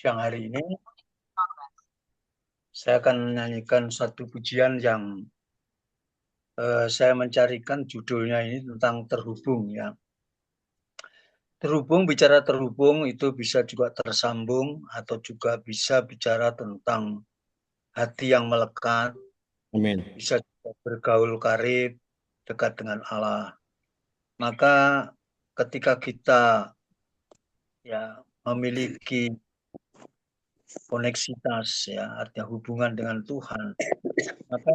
Siang hari ini saya akan menyanyikan satu pujian yang saya mencarikan judulnya ini tentang terhubung ya. Terhubung, bicara terhubung itu bisa juga tersambung atau juga bisa bicara tentang hati yang melekat, Amin. bisa juga bergaul karib dekat dengan Allah. Maka ketika kita ya memiliki koneksitas ya, artinya hubungan dengan Tuhan, maka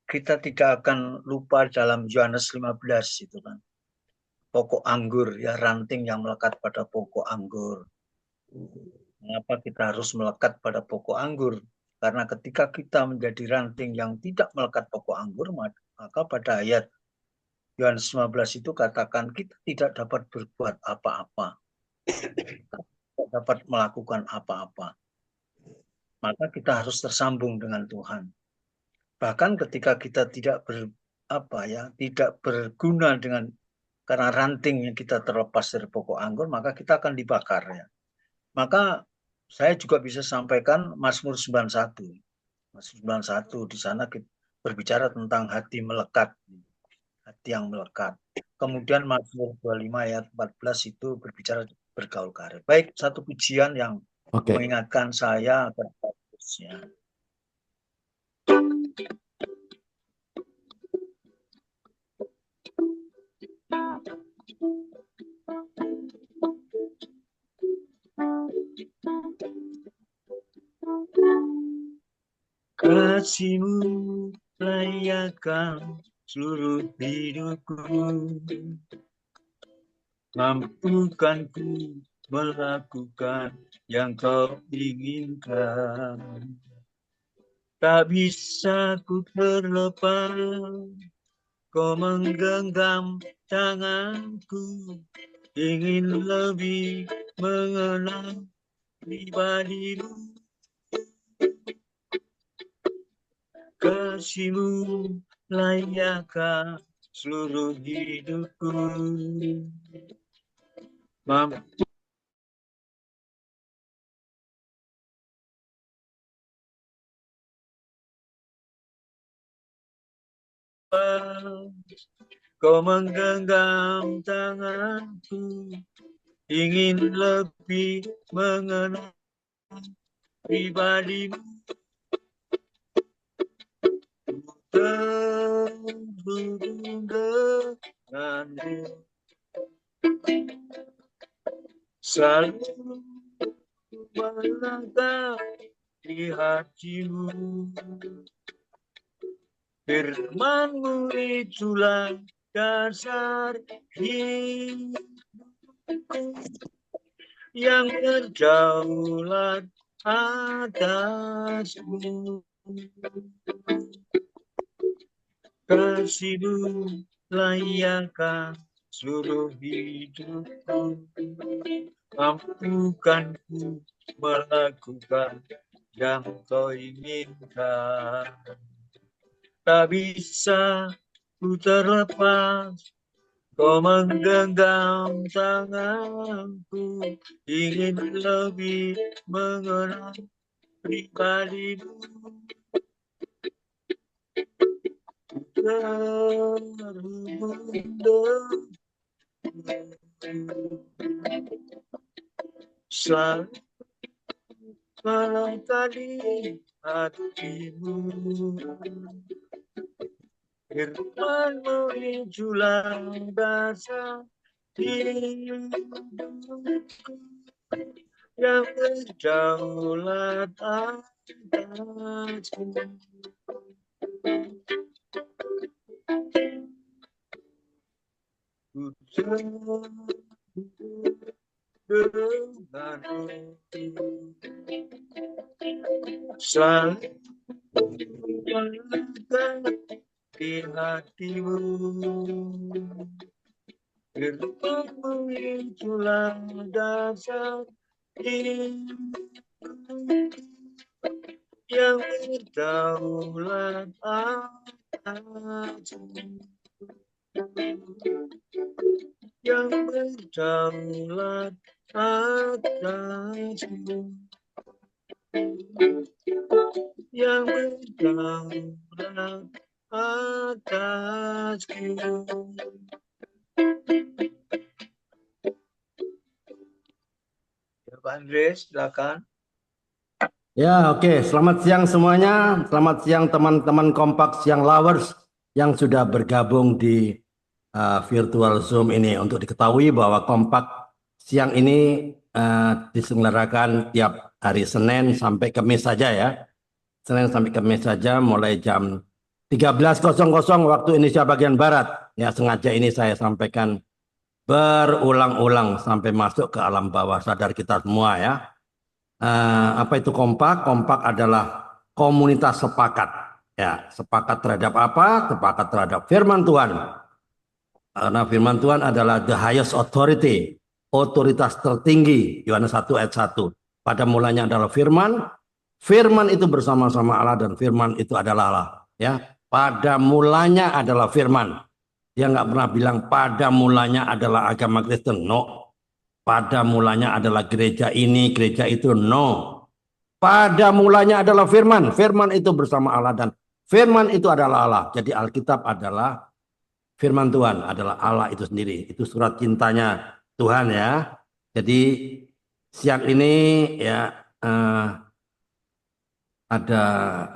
kita tidak akan lupa dalam Yohanes 15 itu kan. Pokok anggur ya, ranting yang melekat pada pokok anggur. Mengapa kita harus melekat pada pokok anggur? Karena ketika kita menjadi ranting yang tidak melekat pokok anggur, maka pada ayat Yohanes 15 itu katakan kita tidak dapat berbuat apa-apa, tidak dapat melakukan apa-apa. Maka kita harus tersambung dengan Tuhan. Bahkan ketika kita tidak berguna dengan karena rantingnya kita terlepas dari pokok anggur, maka kita akan dibakar ya. Maka saya juga bisa sampaikan Mazmur 91. Mazmur 91 di sana kita berbicara tentang hati melekat, hati yang melekat. Kemudian Mazmur 25 ayat 14 itu berbicara bergaul karib. Baik, satu pujian yang Oke. mengingatkan saya akan bagusnya. Kasih-Mu layakkan seluruh hidupku, mampukan ku melakukan yang Kau inginkan. Tak bisa ku terlepas, Kau menggenggam tanganku, ingin lebih mengenal pribadi-Mu. Kasih-Mu layakkan seluruh hidupku, mampu Kau menggenggam tanganku, ingin lebih mengenal pribadi-Mu. Terhubung denganmu, selalu melangkah di hatimu. Firman-Mu itulah dasar hidupku yang berdaulat atasmu. Kasih-Mu layakkan seluruh hidupku, mampukan ku melakukan yang Kau inginkan. Tak bisa ku terlepas, Kau menggenggam tanganku, ingin lebih mengenal pribadi-Mu. Terhubung denganmu, selalu melangkah di hatimu. Firman-Mu itulah dasar hidupku yang berdaulat atasmu. Ku terhubung denganmu, selalu melangkah di hatimu. Firman-Mu itulah dasar hidupku yang berdaulat atasmu, yang berdaulat atasmu. yang berdaulat atasku. Ya, Pak Andre, silakan. Ya, oke. Selamat siang semuanya. Selamat siang teman-teman Kompak Siang Lovers yang sudah bergabung di virtual Zoom ini. Untuk diketahui bahwa Kompak Siang ini diselenggarakan tiap hari Senin sampai Kamis saja ya. Senin sampai Kamis saja mulai jam 13.00 waktu Indonesia bagian Barat. Ya, sengaja ini saya sampaikan berulang-ulang sampai masuk ke alam bawah sadar kita semua ya. Apa itu kompak? Kompak adalah komunitas sepakat. Ya, sepakat terhadap apa? Sepakat terhadap firman Tuhan. Karena firman Tuhan adalah the highest authority, otoritas tertinggi. Yohanes 1 ayat 1. Pada mulanya adalah firman, firman itu bersama-sama Allah dan firman itu adalah Allah. Ya, pada mulanya adalah firman. Dia nggak pernah bilang pada mulanya adalah agama Kristen. No. Pada mulanya adalah gereja ini, gereja itu. No. Pada mulanya adalah firman. Firman itu bersama Allah dan firman itu adalah Allah. Jadi Alkitab adalah firman Tuhan, adalah Allah itu sendiri. Itu surat cintanya Tuhan ya. Jadi siang ini ya ada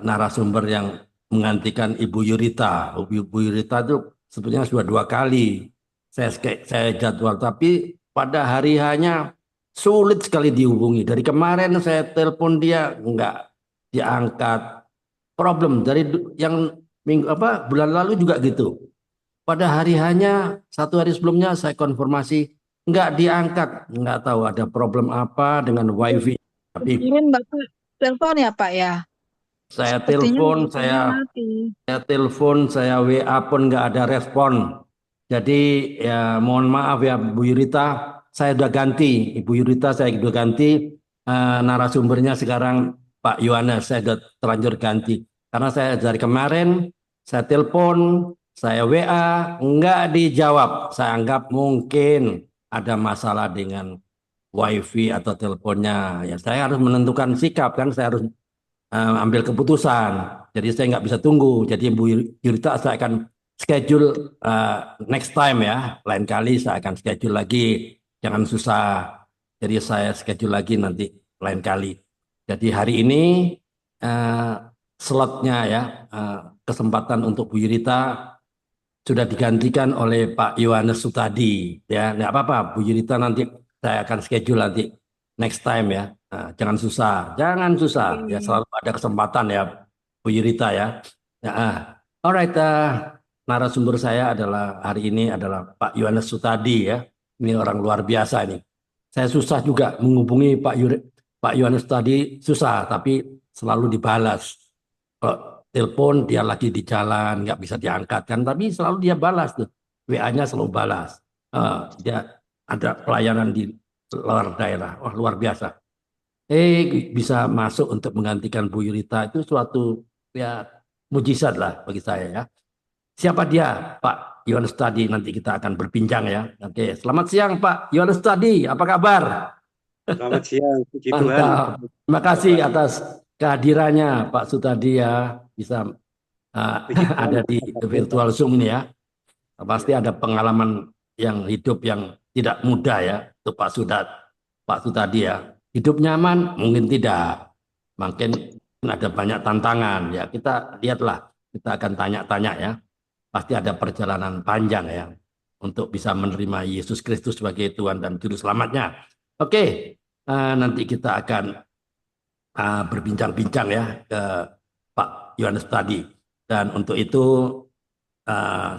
narasumber yang menggantikan Ibu Yurita. Ibu Yurita itu sebetulnya sudah 2 kali saya jadwal, tapi pada hari hanya sulit sekali dihubungi. Dari kemarin saya telepon dia nggak diangkat. Problem dari yang minggu apa bulan lalu juga gitu. Pada hari hanya 1 hari sebelumnya saya konfirmasi nggak diangkat, nggak tahu ada problem apa dengan wifi. Tapi Kirim Bapak telepon ya Pak ya. saya Sepertinya telepon, wifi-nya mati. saya telepon, saya WA pun nggak ada respon. Jadi ya mohon maaf ya Bu Yurita, saya udah ganti. Ibu Yurita saya udah ganti. Narasumbernya sekarang Pak Yohanes, saya udah terlanjur ganti. Karena saya dari kemarin, saya telepon, saya WA, nggak dijawab. Saya anggap mungkin ada masalah dengan wifi atau teleponnya. Ya saya harus menentukan sikap kan, saya harus ambil keputusan. Jadi saya nggak bisa tunggu. Jadi Bu Yurita saya akan schedule next time ya. Lain kali saya akan schedule lagi. Jangan susah. Jadi saya schedule lagi nanti lain kali. Jadi hari ini uh, slotnya ya, kesempatan untuk Bu Yurita sudah digantikan oleh Pak Yohanes Sutadi. Ya, nggak apa-apa. Bu Yurita nanti saya akan schedule nanti next time ya. Nah, jangan susah, jangan susah. Ya selalu ada kesempatan ya, Bu Yurita ya. Ya, alright. Narasumber saya adalah hari ini adalah Pak Yohanes Sutadi ya. Ini orang luar biasa ini. Saya susah juga menghubungi Pak Yohanes Sutadi, susah, tapi selalu dibalas. Kalau telepon dia lagi di jalan, nggak bisa diangkat kan, tapi selalu dia balas tuh. WA-nya selalu balas. Dia ada pelayanan di luar daerah. Wah, luar biasa. Bisa masuk untuk menggantikan Bu Yurita itu suatu ya mujizat lah bagi saya ya. Siapa dia, Pak Yohanes Tadi? Nanti kita akan berbincang ya. Oke, selamat siang Pak Yohanes Tadi. Apa kabar? Selamat siang, puji Tuhan. Mantap. Terima kasih atas kehadirannya Pak Sutadi ya. Bisa ada di virtual Zoom ini ya. Pasti ada pengalaman yang hidup yang tidak mudah ya untuk Pak Sutadi ya. Hidup nyaman mungkin tidak, mungkin ada banyak tantangan ya. Kita lihatlah, kita akan tanya-tanya ya. Pasti ada perjalanan panjang ya untuk bisa menerima Yesus Kristus sebagai Tuhan dan Juru Selamatnya. Oke, nanti kita akan berbincang-bincang ya ke Pak Yohanes tadi. Dan untuk itu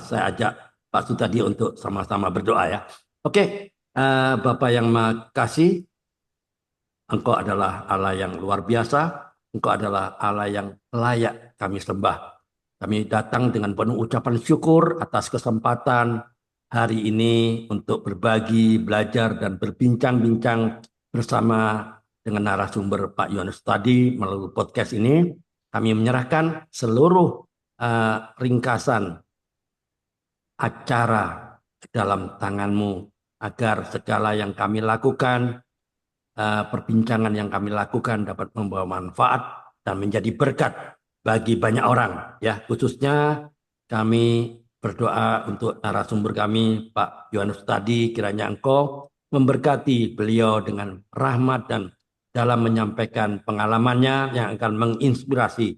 saya ajak Pak Sutadi untuk sama-sama berdoa ya. Oke, Bapak yang makasih, Engkau adalah Allah yang luar biasa, Engkau adalah Allah yang layak kami sembah. Kami datang dengan penuh ucapan syukur atas kesempatan hari ini untuk berbagi, belajar, dan berbincang-bincang bersama dengan narasumber Pak Yohanes tadi melalui podcast ini. Kami menyerahkan seluruh ringkasan acara dalam tangan-Mu agar segala yang kami lakukan perbincangan yang kami lakukan dapat membawa manfaat dan menjadi berkat bagi banyak orang. Ya, khususnya kami berdoa untuk narasumber kami, Pak Yohanes tadi, kiranya Engkau memberkati beliau dengan rahmat dan dalam menyampaikan pengalamannya yang akan menginspirasi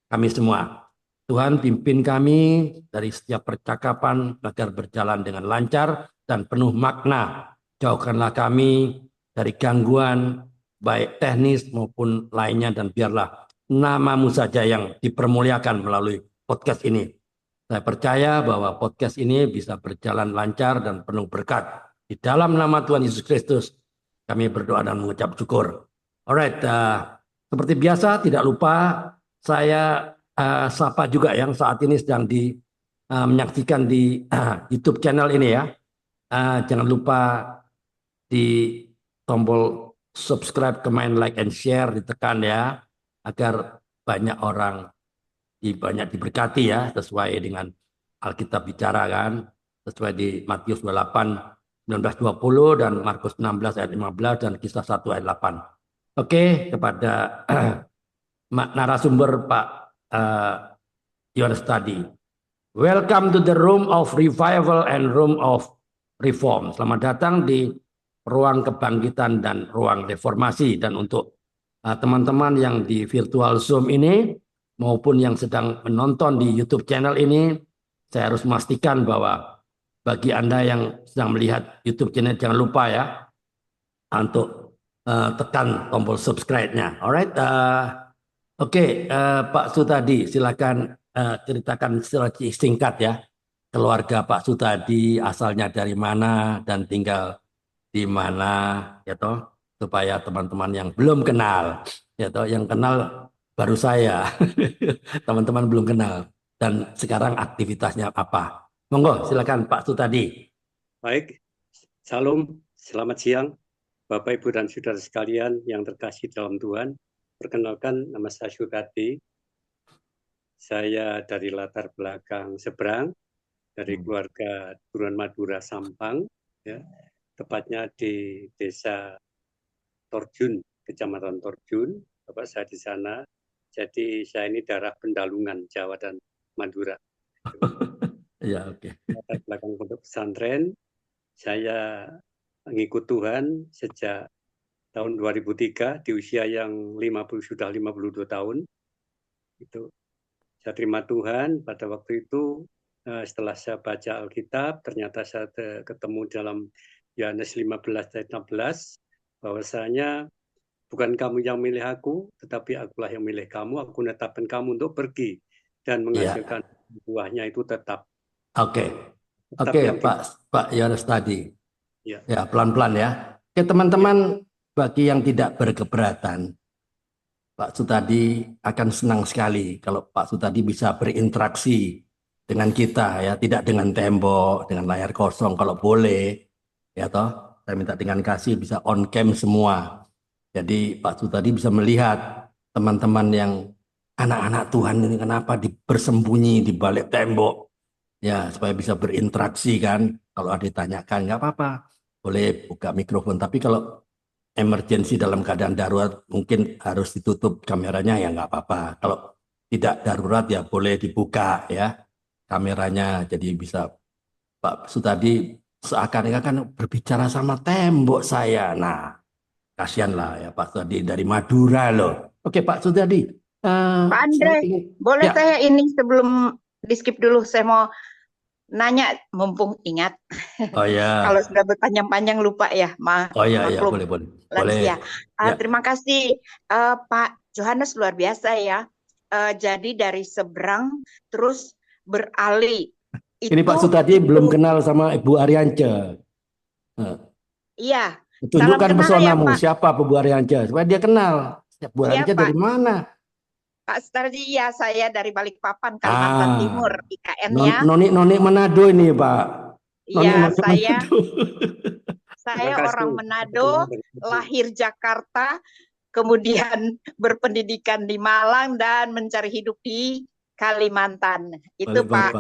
kami semua. Tuhan pimpin kami dari setiap percakapan agar berjalan dengan lancar dan penuh makna. Jauhkanlah kami dari gangguan baik teknis maupun lainnya dan biarlah nama-Mu saja yang dipermuliakan melalui podcast ini. Saya percaya bahwa podcast ini bisa berjalan lancar dan penuh berkat. Di dalam nama Tuhan Yesus Kristus kami berdoa dan mengucap syukur. Alright, seperti biasa tidak lupa saya sapa juga yang saat ini sedang menyaksikan di YouTube channel ini ya. Jangan lupa di tombol subscribe, comment, like, and share ditekan ya, agar banyak orang banyak diberkati ya, sesuai dengan Alkitab bicara kan, sesuai di Matius 28, 19-20 dan Markus 16 ayat 15 dan Kisah 1 ayat 8. Oke, kepada narasumber Pak Yohanes tadi. Welcome to the room of revival and room of reform. Selamat datang di ruang kebangkitan dan ruang reformasi. Dan untuk teman-teman yang di virtual Zoom ini maupun yang sedang menonton di YouTube channel ini, saya harus memastikan bahwa bagi Anda yang sedang melihat YouTube channel jangan lupa ya untuk tekan tombol subscribe-nya. Alright, Oke, Pak Sutadi, silakan ceritakan secara singkat ya, keluarga Pak Sutadi asalnya dari mana dan tinggal di mana, ya toh, supaya teman-teman yang belum kenal, ya toh, yang kenal baru saya, teman-teman belum kenal, dan sekarang aktivitasnya apa? Monggo, silakan Pak Sutadi. Baik, Salam, selamat siang Bapak, Ibu, dan Saudara sekalian yang terkasih dalam Tuhan. Perkenalkan, nama saya Sutadi. Saya dari latar belakang seberang, dari keluarga Turunan Madura Sampang, ya, tepatnya di Desa Torjun, Kecamatan Torjun. Bapak saya di sana. Jadi saya ini daerah Pendalungan, Jawa dan Madura. Ya, oke. Latar belakang pondok pesantren, saya mengikut Tuhan sejak tahun 2003 di usia yang sudah 52 tahun. Itu saya terima Tuhan pada waktu itu. Setelah saya baca Alkitab, ternyata saya ketemu dalam Yohanes 15 ayat 16 bahwasanya bukan kamu yang milih aku, tetapi akulah yang milih kamu. Aku menetapkan kamu untuk pergi dan menghasilkan buahnya itu tetap. Oke, Pak Yohanes tadi. Ya, Ya, pelan-pelan ya. Oke, teman-teman, bagi yang tidak berkeberatan, Pak Sutadi akan senang sekali kalau Pak Sutadi bisa berinteraksi dengan kita ya, tidak dengan tembok, dengan layar kosong kalau boleh, ya toh. Saya minta dengan kasih bisa on cam semua. Jadi Pak Sutadi bisa melihat teman-teman yang anak-anak Tuhan ini kenapa bersembunyi di balik tembok, ya supaya bisa berinteraksi kan. Kalau ada ditanyakan nggak apa-apa, boleh buka mikrofon. Tapi kalau emergensi dalam keadaan darurat mungkin harus ditutup kameranya ya nggak apa-apa. Kalau tidak darurat ya boleh dibuka ya kameranya. Jadi bisa Pak Sutadi seakan-akan berbicara sama tembok saya. Nah, kasihanlah ya Pak Sutadi dari Madura loh. Oke Pak Sutadi. Pak Andre, boleh ya. saya ini sebelum di skip dulu, saya mau nanya mumpung ingat. Oh ya. Kalau sudah berpanjang-panjang lupa ya, Oh ya, maklum boleh. lansia. Ya. Terima kasih Pak Yohanes, luar biasa ya. Jadi dari seberang terus beralih. Ini Pak Sutadi belum kenal sama Ibu Ariance. Iya. Tunjukkan pesonamu, ya, siapa Bu Ariance, supaya dia kenal. Bu Ariance dari mana? Pak Sutardi, ya saya dari Balikpapan, Kalimantan Timur, IKN-nya. Noni Manado ini Pak. Iya, saya orang Manado, lahir Jakarta, kemudian berpendidikan di Malang dan mencari hidup di Kalimantan. Itu Pak.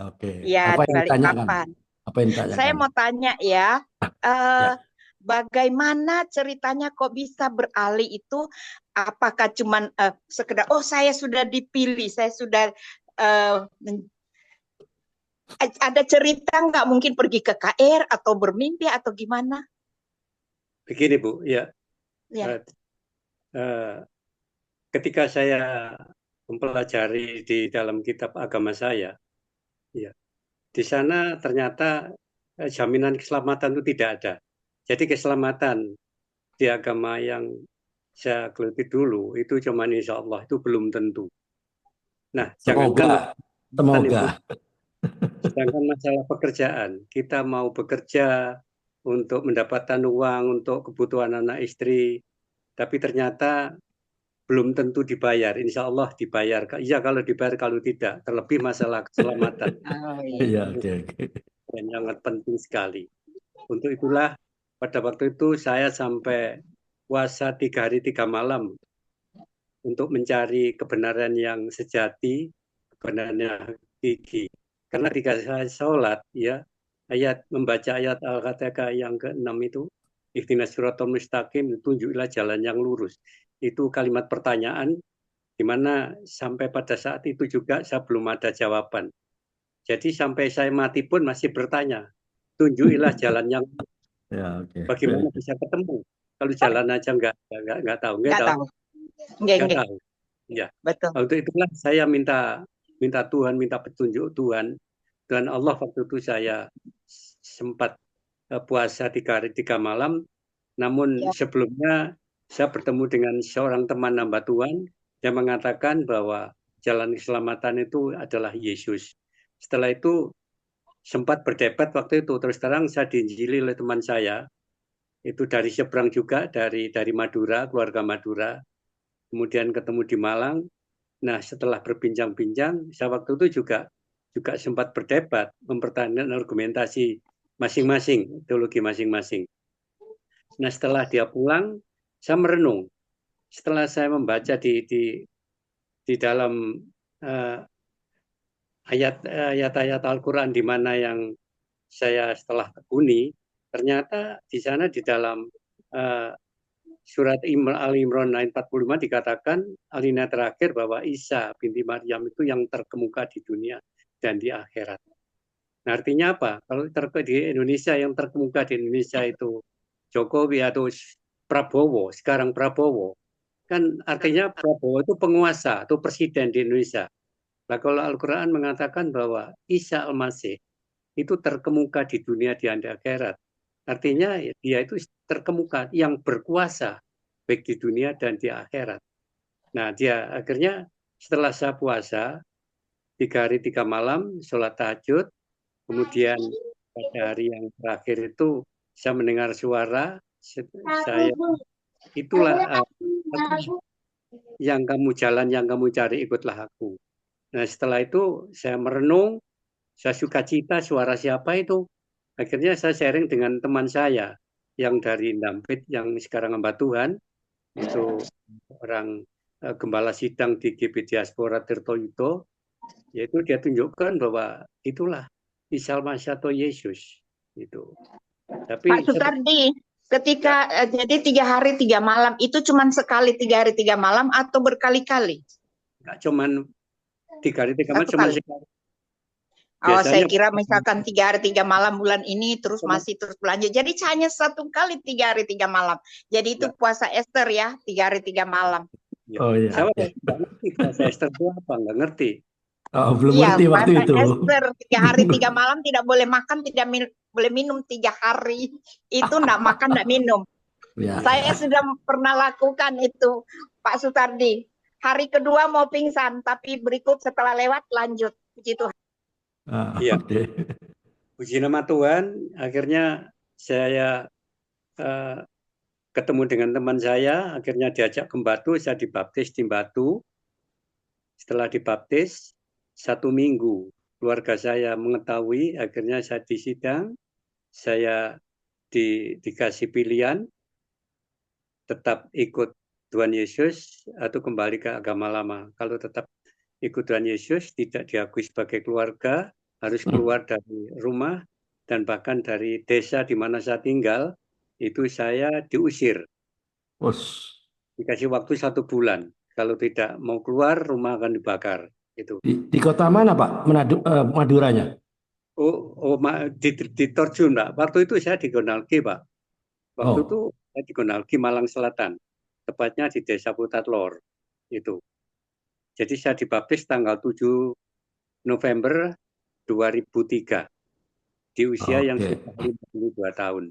Oke. Ya, apa di Balikpapan. Apa yang ditanyakan? Saya mau tanya ya, bagaimana ceritanya kok bisa beralih itu? Apakah cuman sekedar oh saya sudah dipilih, saya sudah ada cerita nggak mungkin pergi ke KR atau bermimpi atau gimana? Begini Bu, ya. Ya. Ketika saya mempelajari di dalam kitab agama saya, ya, di sana ternyata jaminan keselamatan itu tidak ada. Jadi keselamatan di agama yang saya geluti dulu itu cuma insya Allah, itu belum tentu. Nah, jangankan Semoga. sedangkan masalah pekerjaan, kita mau bekerja untuk mendapatkan uang untuk kebutuhan anak istri, tapi ternyata belum tentu dibayar. Insya Allah dibayar. Iya kalau dibayar, kalau tidak. Terlebih masalah keselamatan. Iya, oke. Dan sangat penting sekali. Untuk itulah pada waktu itu saya sampai puasa 3 hari 3 malam untuk mencari kebenaran yang sejati, kebenaran yang hakiki. Karena ketika saya sholat, ya, membaca ayat Al-Fatihah yang ke-6 itu, ihdinas siratal mustaqim, tunjukilah jalan yang lurus. Itu kalimat pertanyaan, di mana sampai pada saat itu juga saya belum ada jawaban. Jadi sampai saya mati pun masih bertanya, tunjukilah jalan yang Ya, oke. bagaimana bisa ketemu. Kalau jalan aja nggak tahu, Nggak tahu. Nggak tahu. Ya. Betul. Untuk itulah saya minta Tuhan, minta petunjuk Tuhan. Dan Allah waktu itu saya sempat puasa 3 hari 3 malam. Namun sebelumnya saya bertemu dengan seorang teman hamba Tuhan yang mengatakan bahwa jalan keselamatan itu adalah Yesus. Setelah itu sempat berdebat waktu itu. Terus terang saya diinjili oleh teman saya. Itu dari seberang juga, dari Madura, keluarga Madura. Kemudian ketemu di Malang. Nah, setelah berbincang-bincang, saya waktu itu juga sempat berdebat, mempertahankan argumentasi masing-masing, teologi masing-masing. Nah, setelah dia pulang, saya merenung. Setelah saya membaca di dalam ayat-ayat Al-Quran di mana yang saya setelah tekuni, ternyata di sana di dalam surat Al-Imran ayat 45 dikatakan alinea terakhir bahwa Isa binti Maryam itu yang terkemuka di dunia dan di akhirat. Nah, artinya apa? Kalau di Indonesia yang terkemuka di Indonesia itu Jokowi atau Prabowo, sekarang Prabowo, kan artinya Prabowo itu penguasa atau presiden di Indonesia. Nah, kalau Al-Quran mengatakan bahwa Isa Al-Masih itu terkemuka di dunia di akhirat, artinya dia itu terkemuka yang berkuasa baik di dunia dan di akhirat. Nah, dia akhirnya setelah saya puasa 3 hari 3 malam, sholat tahajud, kemudian pada hari yang terakhir itu saya mendengar suara, saya itulah yang kamu jalan, yang kamu cari, ikutlah aku. Nah, setelah itu saya merenung, saya sukacita, suara siapa itu? Akhirnya saya sharing dengan teman saya yang dari Ndampit, yang sekarang hamba Tuhan, itu orang gembala sidang di GB Diaspora Tirtoyuto, yaitu dia tunjukkan bahwa itulah Isa Al-Masih atau Yesus. Itu. Tapi Pak Sutardi, ketika jadi 3 hari 3 malam itu cuma sekali 3 hari 3 malam atau berkali-kali? Enggak cuma 3 hari 3 malam, cuma sekali. Oh, saya kira misalkan 3 hari 3 malam bulan ini terus masih terus berlanjut. Jadi hanya 1 kali 3 hari 3 malam. Jadi itu puasa Ester ya, 3 hari 3 malam. Oh iya. Saya nggak ngerti puasa Ester itu apa, nggak ngerti. Oh, belum ngerti waktu itu. Ester 3 hari 3 malam tidak boleh makan, tidak boleh minum 3 hari. Itu enggak makan, enggak minum. Ya, saya sudah pernah lakukan itu, Pak Sutardi. Hari kedua mau pingsan, tapi berikut setelah lewat lanjut. Puji Tuhan. Iya. Puji nama Tuhan, akhirnya saya ketemu dengan teman saya, akhirnya diajak ke Batu, saya dibaptis di Batu. Setelah dibaptis, 1 minggu keluarga saya mengetahui, akhirnya saya disidang, saya dikasih pilihan, tetap ikut Tuhan Yesus atau kembali ke agama lama. Kalau tetap ikut Tuhan Yesus, tidak diakui sebagai keluarga, harus keluar dari rumah, dan bahkan dari desa di mana saya tinggal, itu saya diusir. Us. Dikasih waktu 1 bulan. Kalau tidak mau keluar, rumah akan dibakar. Itu. Di kota mana Pak Maduranya? Di Torjun, Pak. Waktu itu saya di Gonalgi, Pak. Waktu itu Oh, saya di Gonalgi, Malang Selatan. Tepatnya di Desa Putatlor. Itu. Jadi saya dibaptis tanggal 7 November 2003. Di usia yang oke. sudah 52 tahun.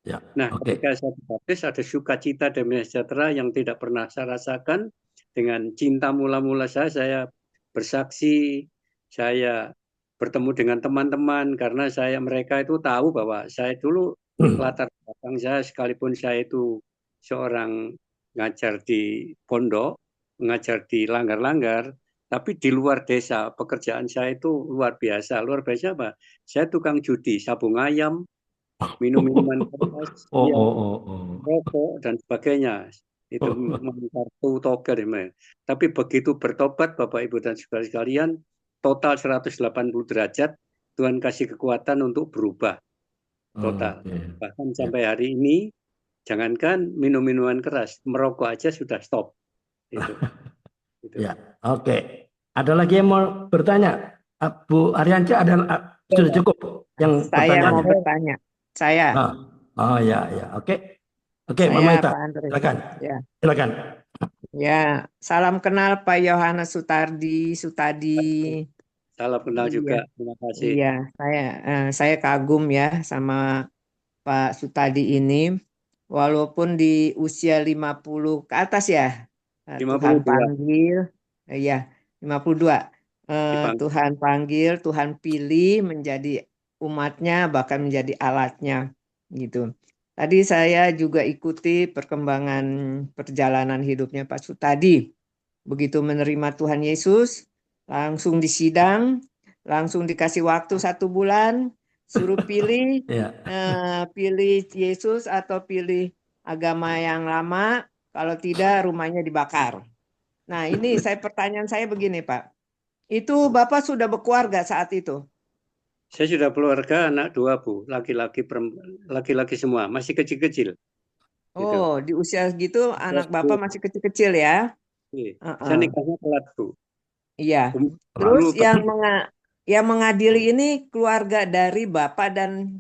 Ya, Nah, oke. ketika saya dibaptis ada sukacita dan sejahtera yang tidak pernah saya rasakan. Dengan cinta mula-mula saya bersaksi, saya bertemu dengan teman-teman karena mereka itu tahu bahwa saya dulu latar belakang saya, sekalipun saya itu seorang ngajar di pondok, mengajar di langgar-langgar, tapi di luar desa pekerjaan saya itu luar biasa. Luar biasa apa? Saya tukang judi, sabung ayam, minum minuman keras, Oh, ya, oh, oh, oh. rokok dan sebagainya. Itu kartu toger. Tapi begitu bertobat Bapak Ibu dan saudara sekalian, total 180 derajat, Tuhan kasih kekuatan untuk berubah total. Oke. Bahkan Ya. sampai hari ini, jangankan minum minuman keras, merokok aja sudah stop. Itu. Ya, oke. Ada lagi yang mau bertanya? Bu Arianca sudah cukup yang Saya mau pertanyaannya? bertanya. Saya. Oh ya, ya. Oke. Oke, Saya, Mama Ita. Pak Andre. Silakan. Ya. Silakan. Ya, salam kenal Pak Yohanes Sutadi. Salam kenal Iya. juga. Terima kasih. Iya, saya kagum ya sama Pak Sutadi ini. Walaupun di usia 50 ke atas ya, Tuhan 52. panggil. Iya, 52. Dipanggil. Tuhan panggil, Tuhan pilih menjadi umatnya, bahkan menjadi alatnya gitu. Tadi saya juga ikuti perkembangan perjalanan hidupnya Pak Sutadi. Begitu menerima Tuhan Yesus, langsung disidang, langsung dikasih waktu 1 bulan, suruh pilih, Ya. pilih Yesus atau pilih agama yang lama, kalau tidak rumahnya dibakar. Nah ini pertanyaan saya begini Pak, itu Bapak sudah berkeluarga saat itu? Saya sudah keluarga, anak 2 Bu, laki-laki semua, masih kecil-kecil. Oh, di usia gitu anak Bapak masih kecil-kecil ya? Saya nikahnya telat Bu. Iya. Dulu Terus yang mengadili ini keluarga dari Bapak dan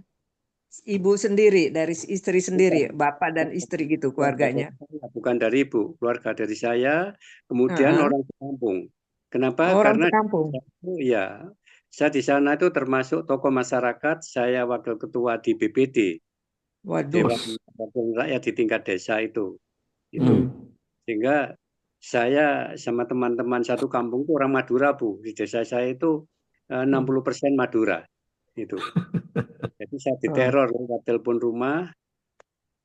Ibu sendiri, dari istri sendiri, Bapak dan istri gitu keluarganya. Bukan dari Ibu, keluarga dari saya, kemudian orang sekampung. Kenapa? Orang Karena sekampung. ya, saya di sana itu termasuk tokoh masyarakat, saya wakil ketua di BPD. Waduh. Dewan Rakyat di tingkat desa itu. Sehingga saya sama teman-teman satu kampung itu orang Madura Bu. Di desa saya itu 60% Madura. Itu. Jadi saya diteror lewat telepon rumah,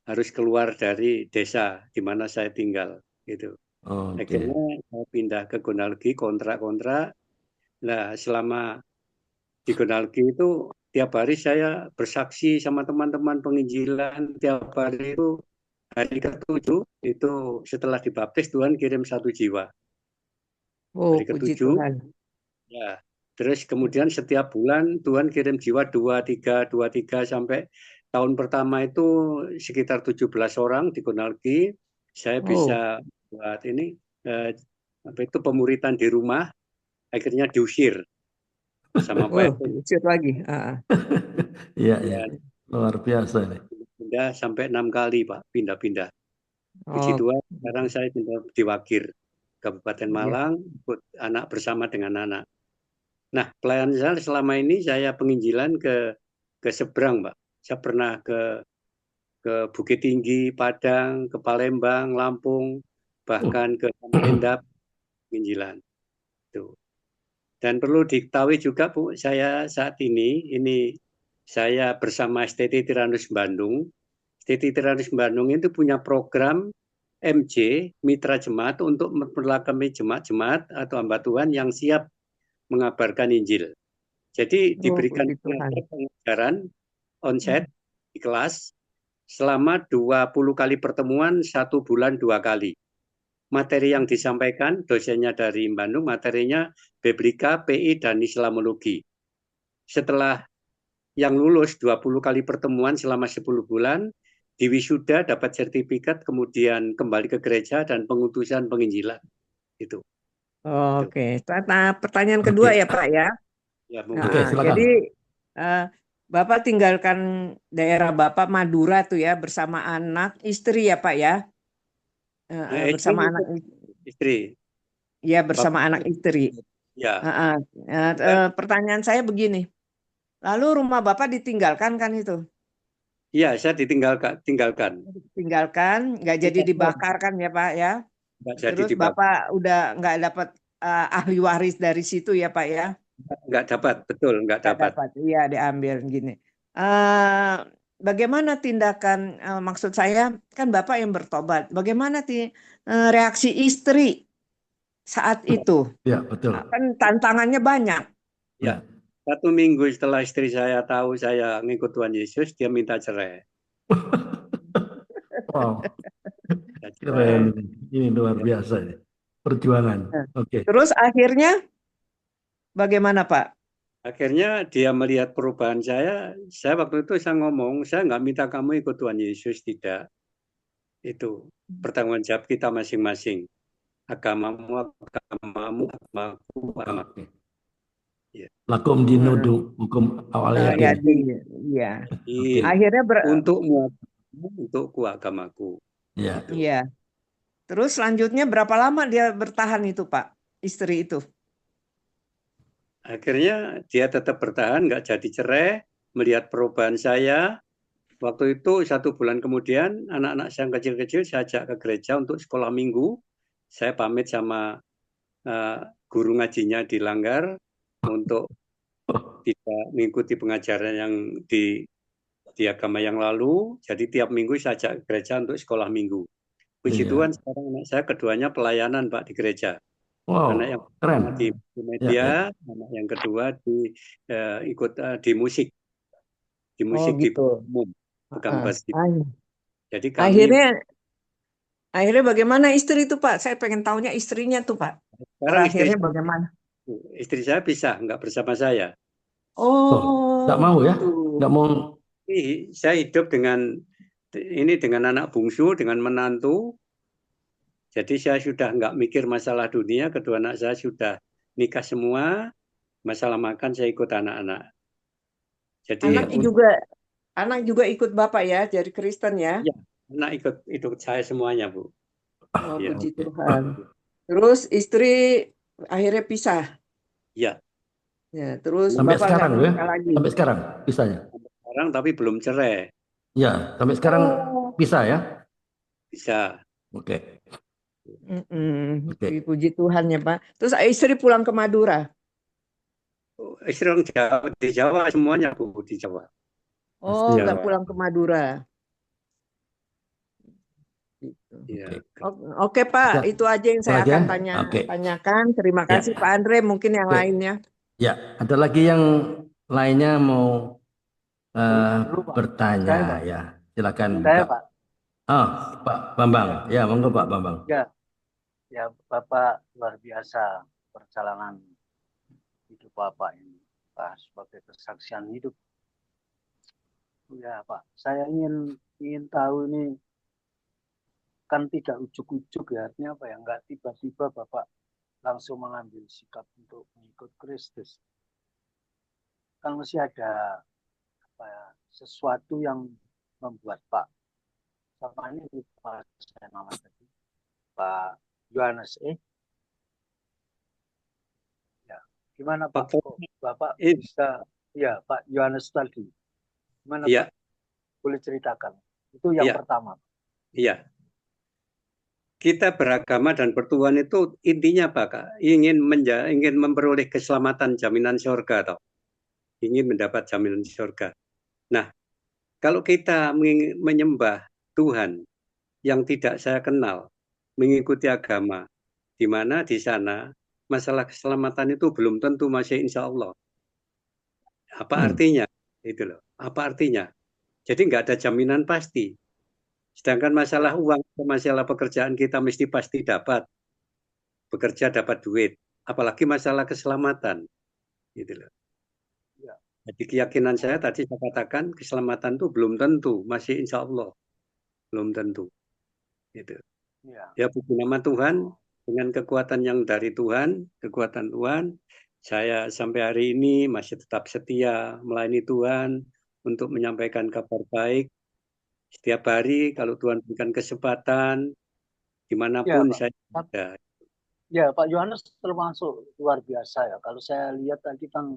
harus keluar dari desa di mana saya tinggal. Gitu. Akhirnya saya pindah ke Gonalgi, kontrak-kontrak. Nah, selama di Gonalgi itu tiap hari saya bersaksi sama teman-teman penginjilan. Tiap hari itu hari ke-7 itu setelah dibaptis Tuhan kirim 1 jiwa. Oh, Hari puji ke-7. Tuhan. Ya. Terus kemudian setiap bulan Tuhan kirim jiwa 2-3 sampai tahun pertama itu sekitar 17 orang di Gonalgi. Saya bisa buat ini pemuritan di rumah, akhirnya diusir sama Pak. Diusir lagi. Iya, ya. Luar biasa nih. Pindah sampai 6 kali Pak, pindah-pindah. Puji Tuhan, sekarang saya pindah di Wagir, Kabupaten Malang, ikut anak bersama dengan anak. Nah, pelayanan saya selama ini saya penginjilan ke seberang, Mbak. Saya pernah ke Bukit Tinggi, Padang, ke Palembang, Lampung, bahkan ke Samarinda penginjilan. Tuh. Dan perlu diketahui juga Bu, saya saat ini saya bersama STT Tyrannus Bandung. STT Tyrannus Bandung itu punya program MJ, Mitra Jemaat, untuk memperlakukan jemaat-jemaat atau hamba Tuhan yang siap mengabarkan Injil. Jadi diberikan pengajaran onsite di kelas selama 20 kali pertemuan, 1 bulan 2 kali. Materi yang disampaikan dosennya dari Bandung, materinya Biblika, PI, dan Islamologi. Setelah yang lulus 20 kali pertemuan selama 10 bulan, diwisuda, dapat sertifikat, kemudian kembali ke gereja dan pengutusan penginjilan. Itu. Oke, pertanyaan kedua ya Pak ya. Ya, Oke, silakan. Jadi Bapak tinggalkan daerah Bapak Madura tuh ya bersama anak istri ya Pak ya. Bersama anak istri. Ya, bersama anak istri. Ya. Pertanyaan saya begini. Lalu rumah Bapak ditinggalkan kan itu? Iya, saya tinggalkan. Tinggalkan, nggak jadi dibakar kan ya Pak ya? Terus Bapak udah nggak dapat ahli waris dari situ ya Pak ya? Nggak dapat, betul, nggak dapat. Iya, diambil gini. Bagaimana tindakan, maksud saya kan Bapak yang bertobat, bagaimana reaksi istri saat itu? Ya, betul. Kan tantangannya banyak. Ya. 1 minggu setelah istri saya tahu saya ngikut Tuhan Yesus, dia minta cerai. Wow. Keren. Ini luar biasa ya. Perjuangan. Oke. Terus akhirnya bagaimana Pak? Akhirnya dia melihat perubahan saya waktu itu saya ngomong, saya nggak minta kamu ikut Tuhan Yesus, tidak. Itu pertanggung jawab kita masing-masing. Agamamu, agamaku. Lakum dinudu hukum awalnya. Iya. Akhirnya untukku agamaku. Iya. Iya. Terus selanjutnya berapa lama dia bertahan itu Pak, istri itu? Akhirnya dia tetap bertahan, nggak jadi cerai, melihat perubahan saya. Waktu itu 1 bulan kemudian anak-anak saya yang kecil-kecil saya ajak ke gereja untuk sekolah minggu. Saya pamit sama guru ngajinya di Langgar untuk tidak mengikuti pengajaran yang di agama yang lalu. Jadi tiap minggu saya ajak ke gereja untuk sekolah minggu. Puji Tuhan sekarang anak saya keduanya pelayanan Pak di gereja. Wow, anak yang keren. Di media, anak yang kedua ikut di musik. Di musik di umum. Jadi kami akhirnya bagaimana istri itu Pak? Saya pengen tahunya istrinya tuh Pak. Akhirnya bagaimana? Istri saya pisah, nggak bersama saya. Nggak mau ya? Nggak mau. Saya hidup dengan anak bungsu, dengan menantu. Jadi saya sudah nggak mikir masalah dunia. Kedua anak saya sudah nikah semua. Masalah makan saya ikut anak-anak. Jadi anak juga ikut Bapak ya, jadi Kristen ya? Ya, anak ikut saya semuanya Bu. Puji Tuhan. Terus istri akhirnya pisah. Iya. Ya, terus sampai Bapak sekarang ya? lagi. Sampai sekarang pisahnya. Sampai sekarang tapi belum cerai. Ya, sampai sekarang pisah ya? Bisa. Oke. Puji Tuhan ya Pak. Terus istri pulang ke Madura. Istri orang Jawa, di Jawa semuanya Bu, di Jawa. Nggak pulang ke Madura. Ya. Oke Pak, itu aja yang saya akan tanyakan. Terima kasih Pak Andre, mungkin yang lainnya. Ya, ada lagi yang lainnya mau bertanya ya. Silakan. Saya Pak. Pak Bambang. Ya, monggo Pak Bambang. Ya Bapak luar biasa perjalanan hidup Bapak ini, Pak, sebagai kesaksian hidup. Ya Pak, saya ingin tahu ini kan tidak ujuk-ujuk ya, artinya apa ya, nggak tiba-tiba Bapak langsung mengambil sikap untuk mengikut Kristus. Kan mesti ada apa ya, sesuatu yang membuat Pak, sama ini lupa saya nama tadi, Pak Yohanes ya, gimana Pak? Bapak bisa, ya Pak Yohanes tadi, gimana Pak? Boleh ceritakan? Itu yang pertama. Iya. Kita beragama dan bertuhan itu intinya apa Kak? Ingin memperoleh keselamatan, jaminan surga atau ingin mendapat jaminan surga. Nah, kalau kita menyembah Tuhan yang tidak saya kenal, mengikuti agama, di mana di sana masalah keselamatan itu belum tentu masih insya Allah. Apa artinya? Itu loh. Apa artinya? Jadi nggak ada jaminan pasti. Sedangkan masalah uang, masalah pekerjaan kita mesti pasti dapat. Bekerja dapat duit. Apalagi masalah keselamatan. Gitu loh. Jadi keyakinan saya tadi saya katakan keselamatan itu belum tentu, masih insya Allah. belum tentu. Gitu. Ya. Ya puji nama Tuhan, dengan kekuatan yang dari Tuhan, kekuatan Tuhan, saya sampai hari ini masih tetap setia melayani Tuhan untuk menyampaikan kabar baik setiap hari. Kalau Tuhan berikan kesempatan, dimanapun Pak. saya ada. Ya, Pak Yohanes termasuk luar biasa ya. Kalau saya lihat tadi kan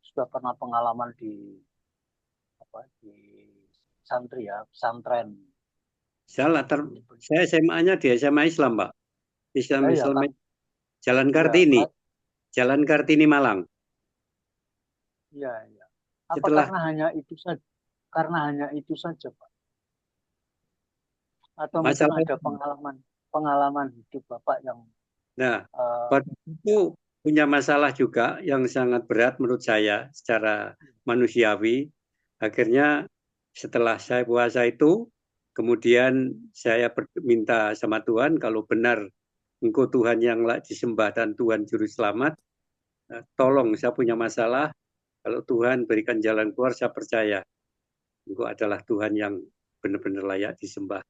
sudah pernah pengalaman di santri ya, pesantren. Saya SMA-nya di SMA Islam, Pak. Islam kan? Jalan Kartini. Jalan Kartini Malang. Iya, iya. Apa Setelah karena hanya itu saja? Karena hanya itu saja, Pak? Atau mungkin ada pengalaman hidup Bapak yang pada itu punya masalah juga yang sangat berat menurut saya secara manusiawi. Akhirnya setelah saya puasa itu, kemudian saya minta sama Tuhan, kalau benar Engkau Tuhan yang disembah dan Tuhan Juru Selamat, tolong saya punya masalah, kalau Tuhan berikan jalan keluar, saya percaya Engkau adalah Tuhan yang benar-benar layak disembah,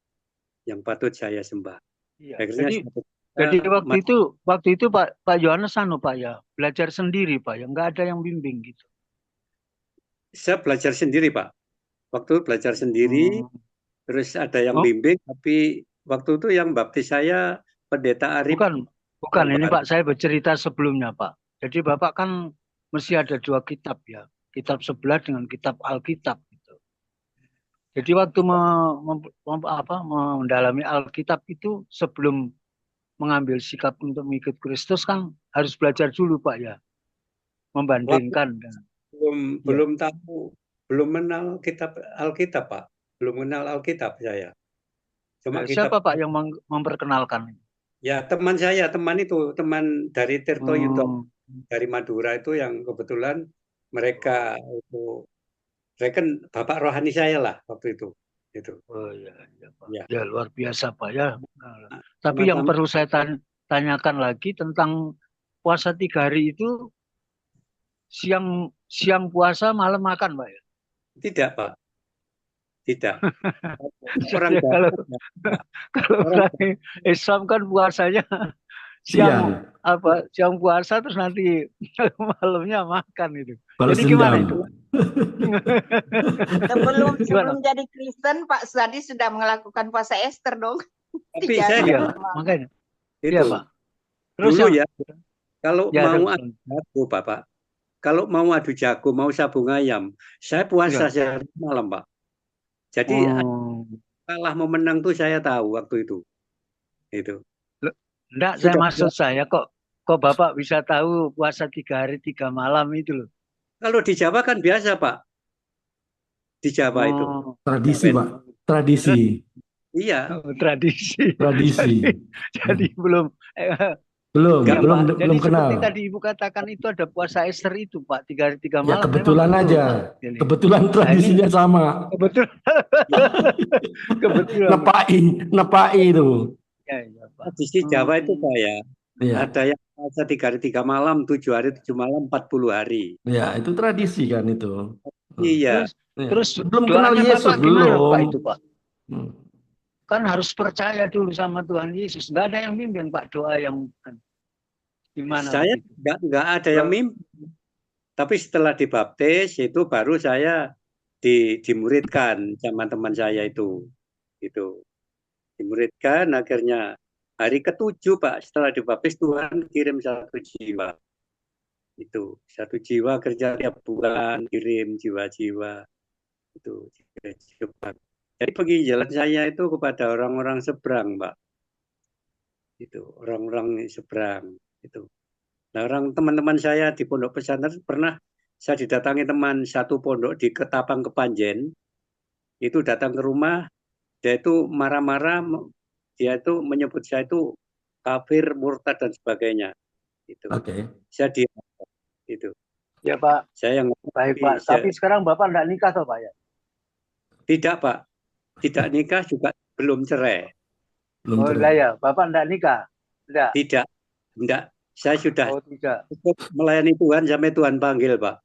yang patut saya sembah. Iya. Akhirnya jadi waktu itu Pak Yohanes Pak ya, belajar sendiri Pak ya, nggak ada yang bimbing gitu. Saya belajar sendiri Pak. Waktu belajar sendiri, terus ada yang bimbing, tapi waktu itu yang baptis saya Pendeta Arif. Bukan ini Pak, saya bercerita sebelumnya Pak. Jadi Bapak kan mesti ada 2 kitab ya, kitab sebelah dengan kitab Alkitab gitu. Jadi waktu mendalami Alkitab itu sebelum mengambil sikap untuk mengikut Kristus kan harus belajar dulu Pak ya, membandingkan. Belum tahu, belum mengenal kitab Alkitab Pak, belum mengenal Alkitab saya. Cuma siapa Pak yang memperkenalkan? Ya teman saya, teman dari Tirto Yudo dari Madura itu yang kebetulan mereka kan bapak rohani saya lah waktu itu. Oh iya, Pak. Ya luar biasa Pak ya. Tapi yang perlu saya tanyakan lagi tentang puasa 3 hari itu siang puasa malam makan Pak ya? Tidak Pak. Tidak. Kalau orang Islam kan puasanya siang puasa terus nanti malamnya makan itu. Balas jadi gimana itu? Sebelum jadi Kristen Pak Sadi sudah melakukan puasa Ester dong. Tapi saya makanya. Iya Pak. Terus dulu ya kalau mau adu jago Bapak, kalau mau adu jago, mau sabung ayam, saya puasa sehari malam Pak. Jadi kalah mau menang tuh saya tahu waktu itu. Enggak, saya maksud saya kok Bapak bisa tahu puasa 3 hari 3 malam itu loh. Kalau di Jawa kan biasa Pak. Di Jawa itu. Tradisi Pak. Tradisi. Iya. Tradisi. Jadi belum kenal. Seperti tadi Ibu katakan itu ada puasa Ester itu Pak 3 hari 3 malam. Ya kebetulan aja. Kebetulan tradisinya sama. Kebetulan. Nepai itu. Ya, tradisi Jawa itu Pak ya. Ada yang puasa 3 hari 3 malam, 7 hari 7 malam, 40 hari. Ya itu tradisi kan itu. Iya. Terus belum kenal Yesus belum Pak itu Pak. Kan harus percaya dulu sama Tuhan Yesus. Nggak ada yang mimpin Pak doa yang gimana? Saya nggak ada yang mimpin. Tapi setelah dibaptis itu baru saya dimuridkan sama teman saya itu. Dimuridkan akhirnya hari ke-7 Pak setelah dibaptis Tuhan kirim 1 jiwa. 1 jiwa kerja tiap bulan kirim jiwa-jiwa itu. Jadi penginjilan saya itu kepada orang-orang seberang, Pak. Orang-orang seberang itu. Nah, teman-teman saya di pondok pesantren pernah saya didatangi teman satu pondok di Ketapang Kepanjen. Itu datang ke rumah, dia itu marah-marah, dia itu menyebut saya itu kafir, murtad dan sebagainya. Oke. Saya diam. Ya Pak. Saya yang baik Pak. Tapi sekarang Bapak enggak nikah toh Pak ya? Tidak Pak. Tidak nikah juga belum cerai. Belum cerai. Ya, Bapak enggak nikah? Tidak. Saya sudah cukup melayani Tuhan sampai Tuhan panggil, Pak.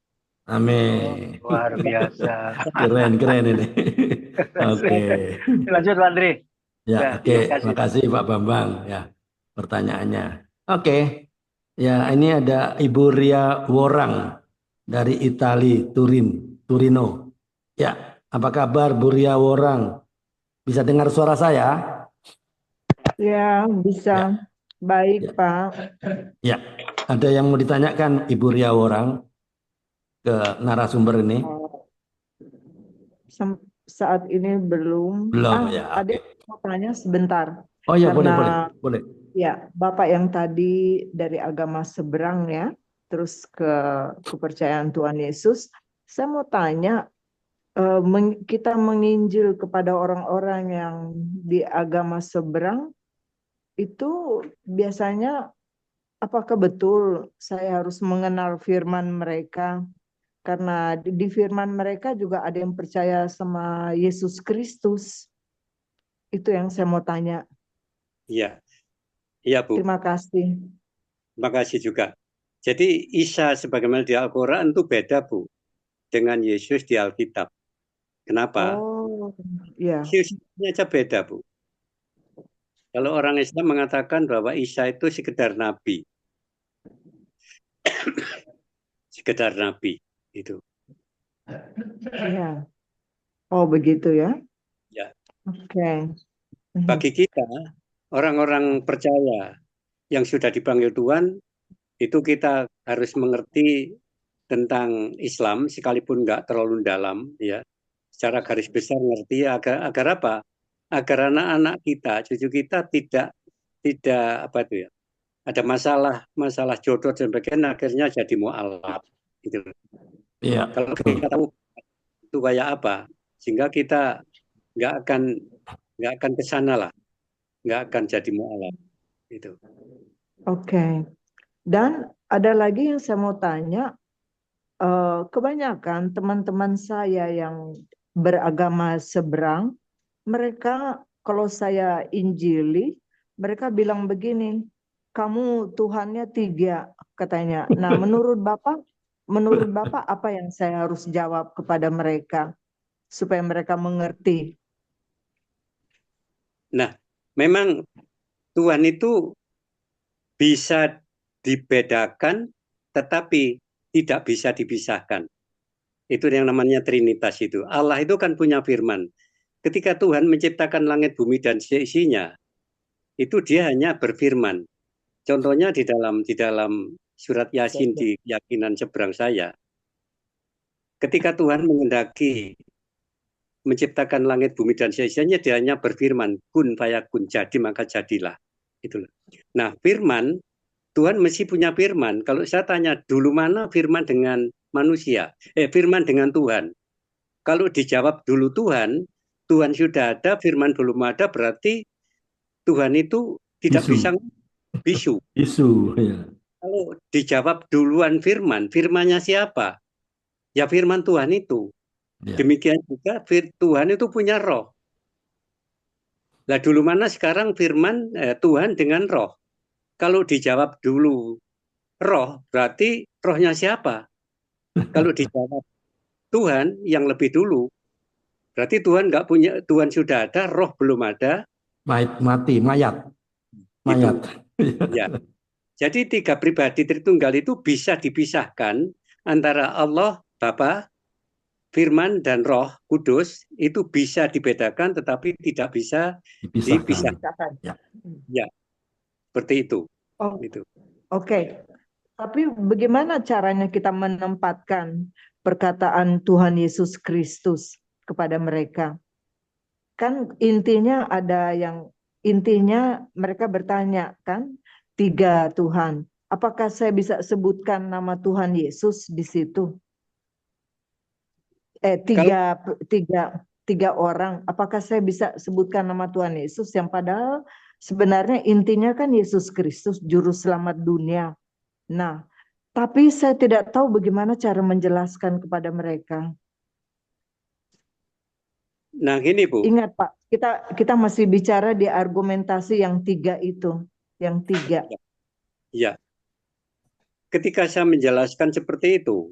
Amin. Luar biasa. Keren ini. Oke. Lanjut Pak Andri. Ya, oke. terima kasih. Makasih Pak Bambang ya pertanyaannya. Oke. Ya, ini ada Ibu Ria Worang dari Turino. Ya, apa kabar Bu Ria Worang? Bisa dengar suara saya? Ya, bisa. Ya, Baik, ya, Pak. ya. Ada yang mau ditanyakan Ibu Ria Worang ke narasumber ini? Saat ini belum. Belum ya, Ada oke. yang mau tanya sebentar. Oh ya, boleh, Karena boleh. ya, Bapak yang tadi dari agama seberang ya, terus ke kepercayaan Tuhan Yesus. Saya mau tanya, kita menginjil kepada orang-orang yang di agama seberang, itu biasanya apakah betul saya harus mengenal firman mereka? Karena di firman mereka juga ada yang percaya sama Yesus Kristus. Itu yang saya mau tanya. Iya, iya Bu. Terima kasih. Terima kasih juga. Jadi Isa sebagaimana di Al-Quran itu beda Bu dengan Yesus di Alkitab. Kenapa? Oh, ya. Yesusnya aja beda Bu. Kalau orang Islam mengatakan bahwa Isa itu sekedar nabi. Sekedar nabi itu. Ya. Oh, begitu ya. Ya. Oke. Bagi kita orang-orang percaya yang sudah dipanggil Tuhan, itu kita harus mengerti tentang Islam sekalipun nggak terlalu dalam ya. Secara garis besar ngerti agar apa? Agar anak-anak kita, cucu kita tidak apa itu ya? Ada masalah jodoh dan sebagainya akhirnya jadi mualaf gitu. Iya, Kalau betul. kita tahu itu kayak apa, sehingga kita nggak akan ke sana lah, nggak akan jadi mualaf itu. Oke. Dan ada lagi yang saya mau tanya, kebanyakan teman-teman saya yang beragama seberang, mereka kalau saya injili, mereka bilang begini, kamu Tuhannya 3 katanya. Nah, menurut Bapak apa yang saya harus jawab kepada mereka supaya mereka mengerti? Nah, memang Tuhan itu bisa dibedakan, tetapi tidak bisa dipisahkan. Itu yang namanya Trinitas itu. Allah itu kan punya firman. Ketika Tuhan menciptakan langit, bumi, dan seisinya, itu dia hanya berfirman. Contohnya di dalam surat Yasin di keyakinan seberang saya. Ketika Tuhan mengendaki menciptakan langit, bumi, dan seisinya, dia hanya berfirman, kun fayakun, jadi maka jadilah. Itulah. Nah, firman, Tuhan mesti punya firman. Kalau saya tanya, dulu mana firman dengan manusia? Firman dengan Tuhan. Kalau dijawab dulu Tuhan, Tuhan sudah ada, firman belum ada, berarti Tuhan itu tidak bisa bisu. Isu, ya. Kalau dijawab duluan firman, firmannya siapa? Ya firman Tuhan itu. Ya. Demikian juga Tuhan itu punya roh. Lah dulu mana sekarang firman Tuhan dengan roh? Kalau dijawab dulu roh, berarti rohnya siapa? Kalau dijawab Tuhan yang lebih dulu, berarti Tuhan nggak punya, Tuhan sudah ada, roh belum ada. Mayat. Itu. Ya. Jadi 3 pribadi Tritunggal itu bisa dipisahkan antara Allah, Bapa, Firman, dan Roh Kudus, itu bisa dibedakan tetapi tidak bisa dipisahkan. Ya, seperti itu. Oh, Itu. Oke. Tapi bagaimana caranya kita menempatkan perkataan Tuhan Yesus Kristus kepada mereka? Kan intinya mereka bertanya kan, 3 Tuhan. Apakah saya bisa sebutkan nama Tuhan Yesus di situ? Tiga orang. Apakah saya bisa sebutkan nama Tuhan Yesus yang padahal sebenarnya intinya kan Yesus Kristus, juru selamat dunia. Nah, tapi saya tidak tahu bagaimana cara menjelaskan kepada mereka. Nah, gini Bu. Ingat Pak, kita masih bicara di argumentasi yang 3 itu, yang 3. Ya. Ketika saya menjelaskan seperti itu,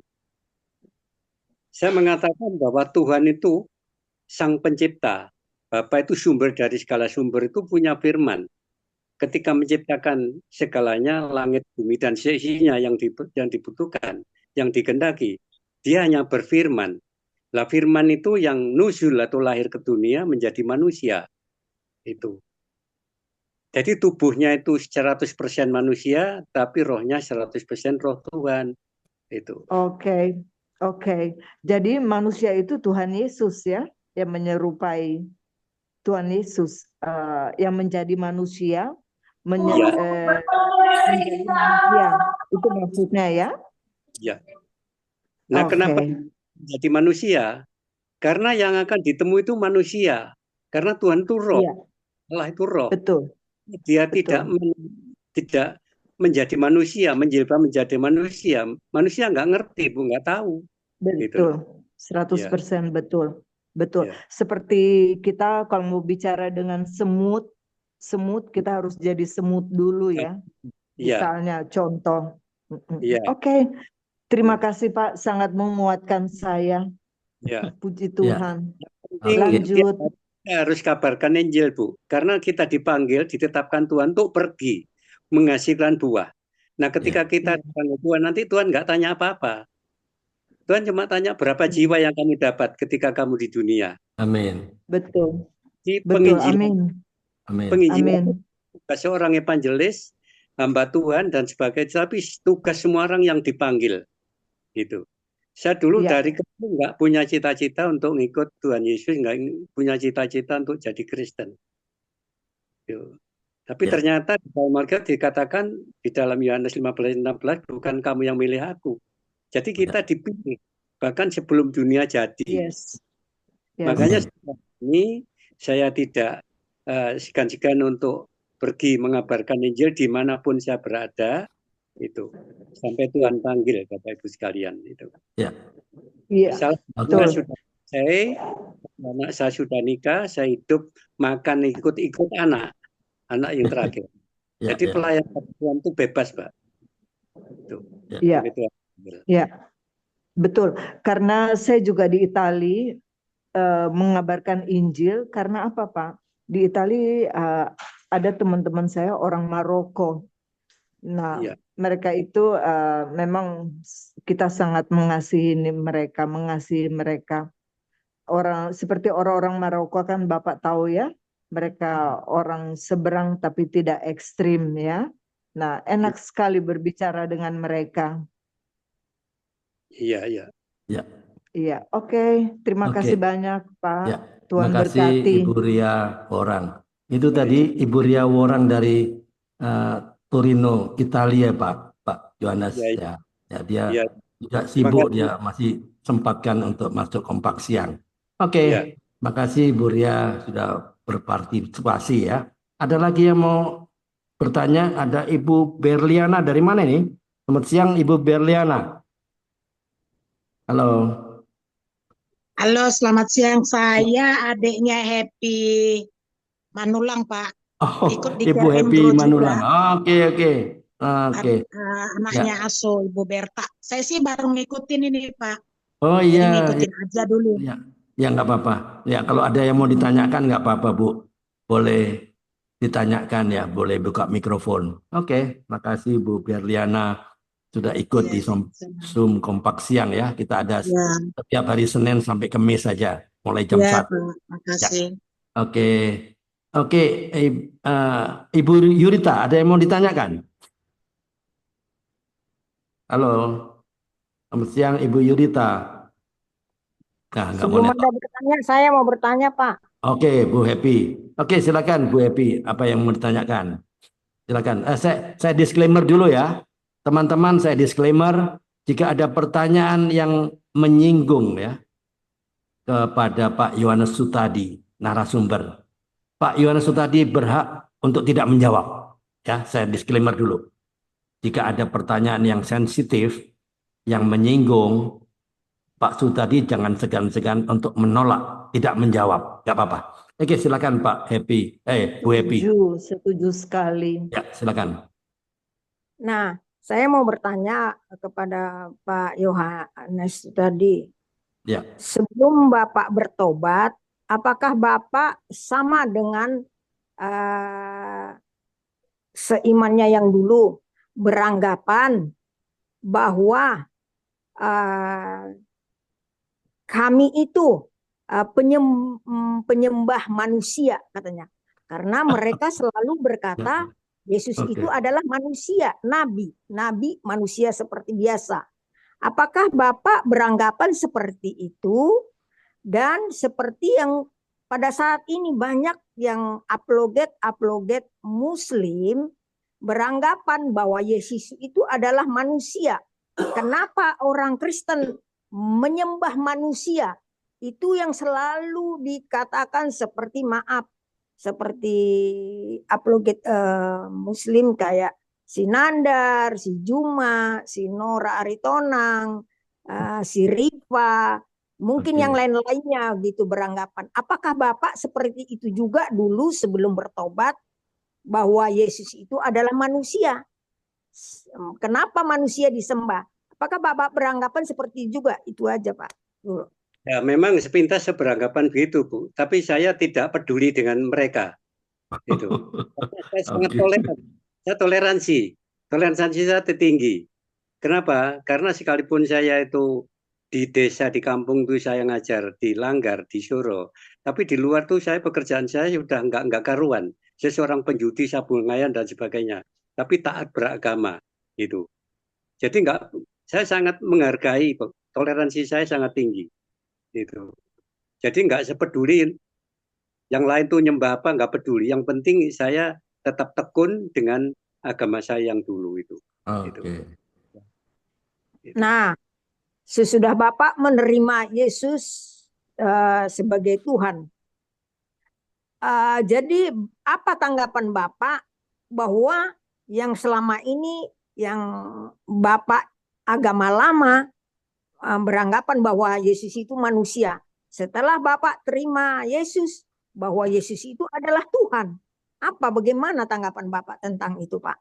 saya mengatakan bahwa Tuhan itu sang pencipta. Bapa itu sumber dari segala sumber, itu punya firman. Ketika menciptakan segalanya, langit, bumi, dan seisinya yang dibutuhkan, yang dikehendaki, dia hanya berfirman. Lah firman itu yang nuzul atau lahir ke dunia menjadi manusia. Itu. Jadi tubuhnya itu 100% manusia, tapi rohnya 100% roh Tuhan. Itu. Oke. Jadi manusia itu Tuhan Yesus ya, yang menyerupai Tuhan Yesus, yang menjadi manusia, Iya. menjadi manusia. Itu maksudnya ya? Ya. Nah, Oke. kenapa menjadi manusia? Karena yang akan ditemui itu manusia. Karena Tuhan itu roh. Iya, Allah itu roh. betul. Dia Betul. tidak menjadi manusia, menjelma menjadi manusia. Manusia nggak ngerti, Bu, nggak tahu. Betul. Gitu. 100% betul. Betul. Ya. Seperti kita kalau mau bicara dengan semut kita harus jadi semut dulu ya. Iya. Misalnya contoh. Iya. Oke. Terima kasih Pak, sangat menguatkan saya. Ya. Puji Tuhan. Lanjut. Lanjut. Kita harus kabarkan Injil, Bu. Karena kita dipanggil, ditetapkan Tuhan untuk pergi menghasilkan buah. Nah, ketika kita dipanggil Tuhan, nanti Tuhan nggak tanya apa-apa. Tuhan cuma tanya berapa jiwa yang kamu dapat ketika kamu di dunia. Amin. Betul. Di Betul. penginjilan, Amin. penginjilan Amin. tugas seorang evangelis, hamba Tuhan dan sebagainya, tapi tugas semua orang yang dipanggil. Gitu. Saya dulu dari kecil nggak punya cita-cita untuk ngikut Tuhan Yesus, nggak punya cita-cita untuk jadi Kristen. Gitu. Tapi ternyata di dalam Alkitab dikatakan di dalam Yohanes 15:16, bukan kamu yang milih aku. Jadi kita dipilih bahkan sebelum dunia jadi. Yes. Makanya ini saya tidak segan-segan untuk pergi mengabarkan Injil dimanapun saya berada, itu sampai Tuhan panggil, Bapak Ibu sekalian. Itu. Ya. Saya anak saya sudah nikah, saya hidup makan ikut anak yang terakhir. Jadi pelayanan Tuhan itu bebas, Pak. Iya. Ya, betul. Karena saya juga di Italia mengabarkan Injil. Karena apa, Pak? Di Italia ada teman-teman saya orang Maroko. Nah, mereka itu memang kita sangat mengasihi mereka. Orang seperti orang-orang Maroko kan Bapak tahu ya, mereka orang seberang tapi tidak ekstrim ya. Nah, enak sekali berbicara dengan mereka. Iya. Iya, oke. Terima kasih banyak, Pak. Ya. Tuhan Terima kasih berkati. Ibu Ria Worang. Itu tadi Ibu Ria Worang dari Torino, Italia, Pak Yohanes. Ya, dia tidak sibuk, dia masih sempatkan untuk masuk kompak siang. Oke. Terima kasih Ibu Ria sudah berpartisipasi ya. Ada lagi yang mau bertanya? Ada Ibu Berliana dari mana ini? Selamat siang Ibu Berliana. Halo. Halo, selamat siang. Saya adiknya Happy Manulang, Pak. Oh, ikut di Ibu Happy Manulang. Oke. Anaknya Aso, Ibu Berta. Saya sih baru ngikutin ini, Pak. Oh Jadi iya. ngikutin aja dulu. Ya nggak apa-apa. Ya kalau ada yang mau ditanyakan nggak apa-apa Bu. Boleh ditanyakan ya. Boleh buka mikrofon. Oke. Makasih Bu Berliana sudah ikut di Zoom kompak siang ya. Kita ada setiap hari Senin sampai Kamis saja. Mulai jam 1. Makasih. Oke, Ibu Yurita, ada yang mau ditanyakan? Halo, selamat siang Ibu Yurita. Nah, sebelum Anda bertanya, saya mau bertanya, Pak. Oke, Bu Happy. Oke, silakan Bu Happy. Apa yang mau ditanyakan? Silakan. Saya disclaimer dulu ya, teman-teman. Saya disclaimer. Jika ada pertanyaan yang menyinggung ya kepada Pak Yohanes Sutadi, narasumber, Pak Yohanes Sutadi berhak untuk tidak menjawab. Ya, saya disclaimer dulu. Jika ada pertanyaan yang sensitif, yang menyinggung, Pak Sutadi jangan segan-segan untuk menolak, tidak menjawab. Gak apa-apa. Oke, silakan Pak Happy. Bu Happy. Setuju sekali. Ya, silakan. Nah, saya mau bertanya kepada Pak Yohanes Sutadi. Ya. Sebelum Bapak bertobat, apakah Bapak sama dengan seimannya yang dulu beranggapan bahwa kami itu penyembah manusia katanya, karena mereka selalu berkata Yesus itu adalah manusia, nabi manusia seperti biasa. Apakah Bapak beranggapan seperti itu? Dan seperti yang pada saat ini banyak yang apologet Muslim beranggapan bahwa Yesus itu adalah manusia. Kenapa orang Kristen menyembah manusia? Itu yang selalu dikatakan seperti seperti apologet Muslim kayak si Nandar, si Juma, si Nora Aritonang, si Rifa, mungkin yang lain-lainnya gitu beranggapan. Apakah Bapak seperti itu juga dulu sebelum bertobat bahwa Yesus itu adalah manusia? Kenapa manusia disembah? Apakah Bapak beranggapan seperti juga? Itu aja Pak. Ya, memang sepintas saya beranggapan begitu, Bu. Tapi saya tidak peduli dengan mereka. Itu. Saya sangat toleran. Saya toleransi saya tinggi. Kenapa? Karena sekalipun saya itu di desa, di kampung itu saya ngajar di Langgar, di Suro. Tapi di luar tuh pekerjaan saya sudah nggak karuan. Saya seorang penjudi, sabungayan dan sebagainya. Tapi taat beragama gitu. Jadi saya sangat menghargai, toleransi saya sangat tinggi. Gitu. Jadi nggak sepeduli yang lain tuh nyembah apa, nggak peduli. Yang penting saya tetap tekun dengan agama saya yang dulu itu. Gitu. Nah, sesudah Bapak menerima Yesus sebagai Tuhan, jadi apa tanggapan Bapak bahwa yang selama ini yang Bapak agama lama beranggapan bahwa Yesus itu manusia. Setelah Bapak terima Yesus, bahwa Yesus itu adalah Tuhan. Bagaimana tanggapan Bapak tentang itu, Pak?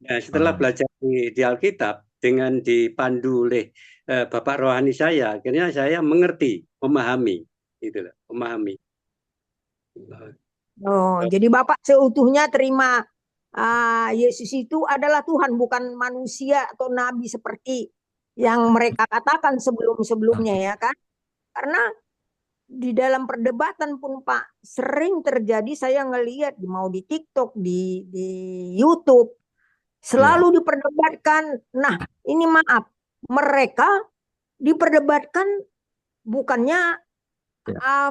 Ya, setelah belajar di Alkitab, dengan dipandu oleh Bapak rohani saya, akhirnya saya mengerti, memahami. Itulah, memahami. Jadi Bapak seutuhnya terima Yesus itu adalah Tuhan, bukan manusia atau nabi seperti yang mereka katakan sebelum-sebelumnya, ya kan? Karena di dalam perdebatan pun Pak sering terjadi, saya ngelihat mau di TikTok, di YouTube selalu diperdebatkan. Nah, ini maaf, mereka diperdebatkan bukannya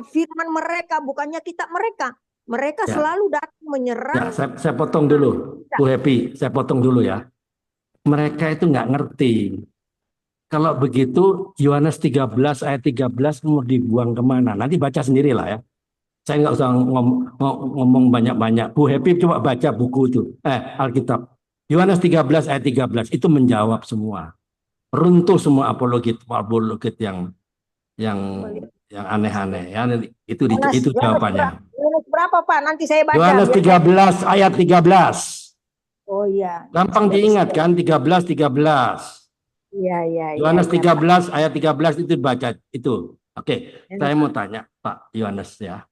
firman mereka, bukannya kitab mereka. Mereka selalu datang menyerang. Saya potong dulu, Bu Happy, saya potong dulu ya. Mereka itu nggak ngerti. Kalau begitu Yohanes 13 ayat 13 mau dibuang kemana? Nanti baca sendirilah ya. Saya nggak usah ngomong banyak-banyak. Bu Happy coba baca buku itu, Alkitab. Yohanes 13 ayat 13 itu menjawab semua. Runtuh semua apologet yang aneh-aneh ya. Itu jawabannya. Yohanes berapa Pak? Nanti saya baca. Yohanes 13 ayat 13. Oh iya. Gampang diingat kan 13. Iya. Yohanes 13 ayat 13 itu baca itu. Oke, saya mau tanya Pak Yohanes ya.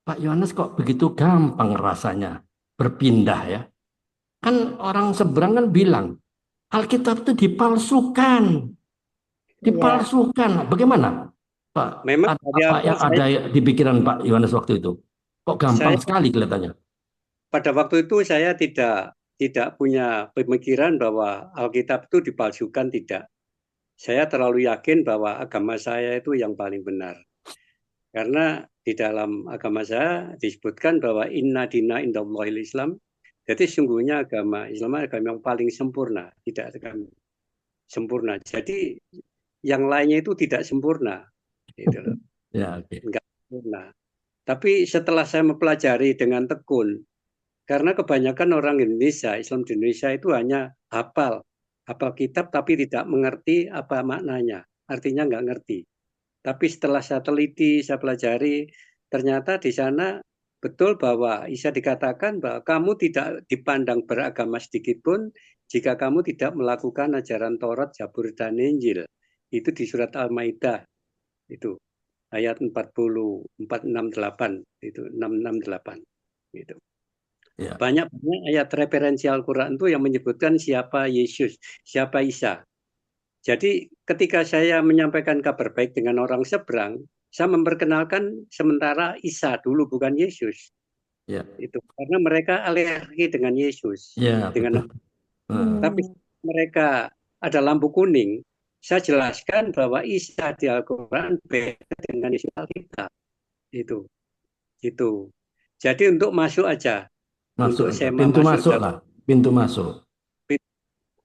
Pak Yohanes kok begitu gampang rasanya berpindah ya? Kan orang seberang kan bilang Alkitab itu dipalsukan. Bagaimana Pak? Memang apa yang ada di pikiran Pak Yohanes waktu itu? Kok gampang sekali kelihatannya? Pada waktu itu saya tidak punya pemikiran bahwa Alkitab itu dipalsukan, tidak. Saya terlalu yakin bahwa agama saya itu yang paling benar. Karena di dalam agama saya disebutkan bahwa inna dina indallahil Islam. Jadi sungguhnya agama Islam agama yang paling sempurna, tidak akan sempurna. Jadi yang lainnya itu tidak sempurna. Gitu loh. Enggak sempurna. Tapi setelah saya mempelajari dengan tekun, karena kebanyakan orang Indonesia, Islam di Indonesia itu hanya hafal kitab tapi tidak mengerti apa maknanya. Artinya nggak ngerti. Tapi setelah saya teliti, saya pelajari, ternyata di sana betul bahwa bisa dikatakan bahwa kamu tidak dipandang beragama sedikit pun jika kamu tidak melakukan ajaran Taurat, Zabur, dan Injil. Itu di surat Al-Maidah. Itu. ayat 40, 468 itu 668 gitu. Ya. Banyak ayat referensi Al-Quran itu yang menyebutkan siapa Yesus, siapa Isa. Jadi ketika saya menyampaikan kabar baik dengan orang seberang, saya memperkenalkan sementara Isa dulu, bukan Yesus. Ya. Itu karena mereka alergi dengan Yesus. Ya, dengan betul. Tapi mereka ada lampu kuning, saya jelaskan bahwa Isa di Al-Quran beda dengan Yesus Alkitab. Itu. Jadi untuk masuk aja. Masuk untuk aja. sema Pintu masuk masuk lah. Pintu masuk.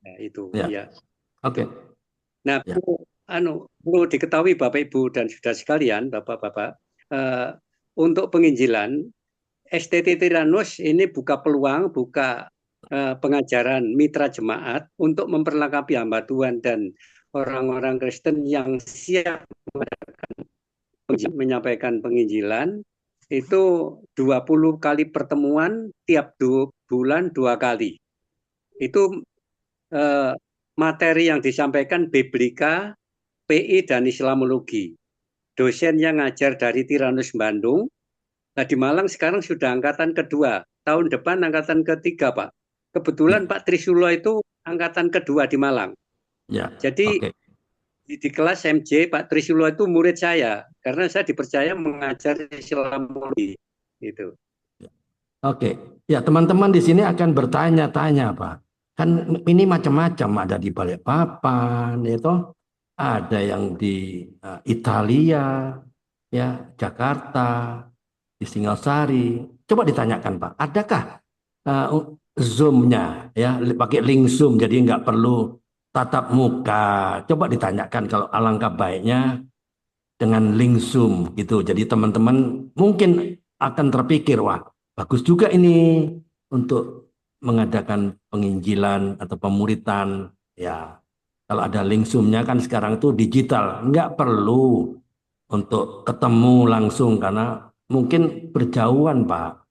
Nah, itu Ya. ya. Oke. Nah, Ya. perlu diketahui Bapak Ibu dan saudara sekalian, Bapak-bapak, untuk penginjilan STT Tiranus ini buka peluang, buka pengajaran mitra jemaat untuk memperlengkapi hamba Tuhan dan orang-orang Kristen yang siap menyampaikan penginjilan. Itu 20 kali pertemuan tiap 2 bulan 2 kali. Itu materi yang disampaikan Biblika, PI, dan Islamologi. Dosen yang ngajar dari Tiranus Bandung. Nah, di Malang sekarang sudah angkatan kedua. Tahun depan angkatan ketiga, Pak. Kebetulan Pak Trisulo itu angkatan kedua di Malang. Ya. Jadi di kelas MJ Pak Trisulo itu murid saya karena saya dipercaya mengajar Islamologi. Itu. Oke. Ya, teman-teman di sini akan bertanya-tanya, Pak. Kan ini macam-macam, ada di Balikpapan, itu ada yang di Italia, ya, Jakarta, di Singasari. Coba ditanyakan, Pak, adakah Zoom-nya, ya, pakai link Zoom, jadi nggak perlu tatap muka. Coba ditanyakan kalau alangkah baiknya dengan link Zoom gitu. Jadi teman-teman mungkin akan terpikir, wah, bagus juga ini untuk mengadakan penginjilan atau pemuritan. Ya, kalau ada link Zoom-nya kan sekarang itu digital, nggak perlu untuk ketemu langsung karena mungkin berjauhan, Pak.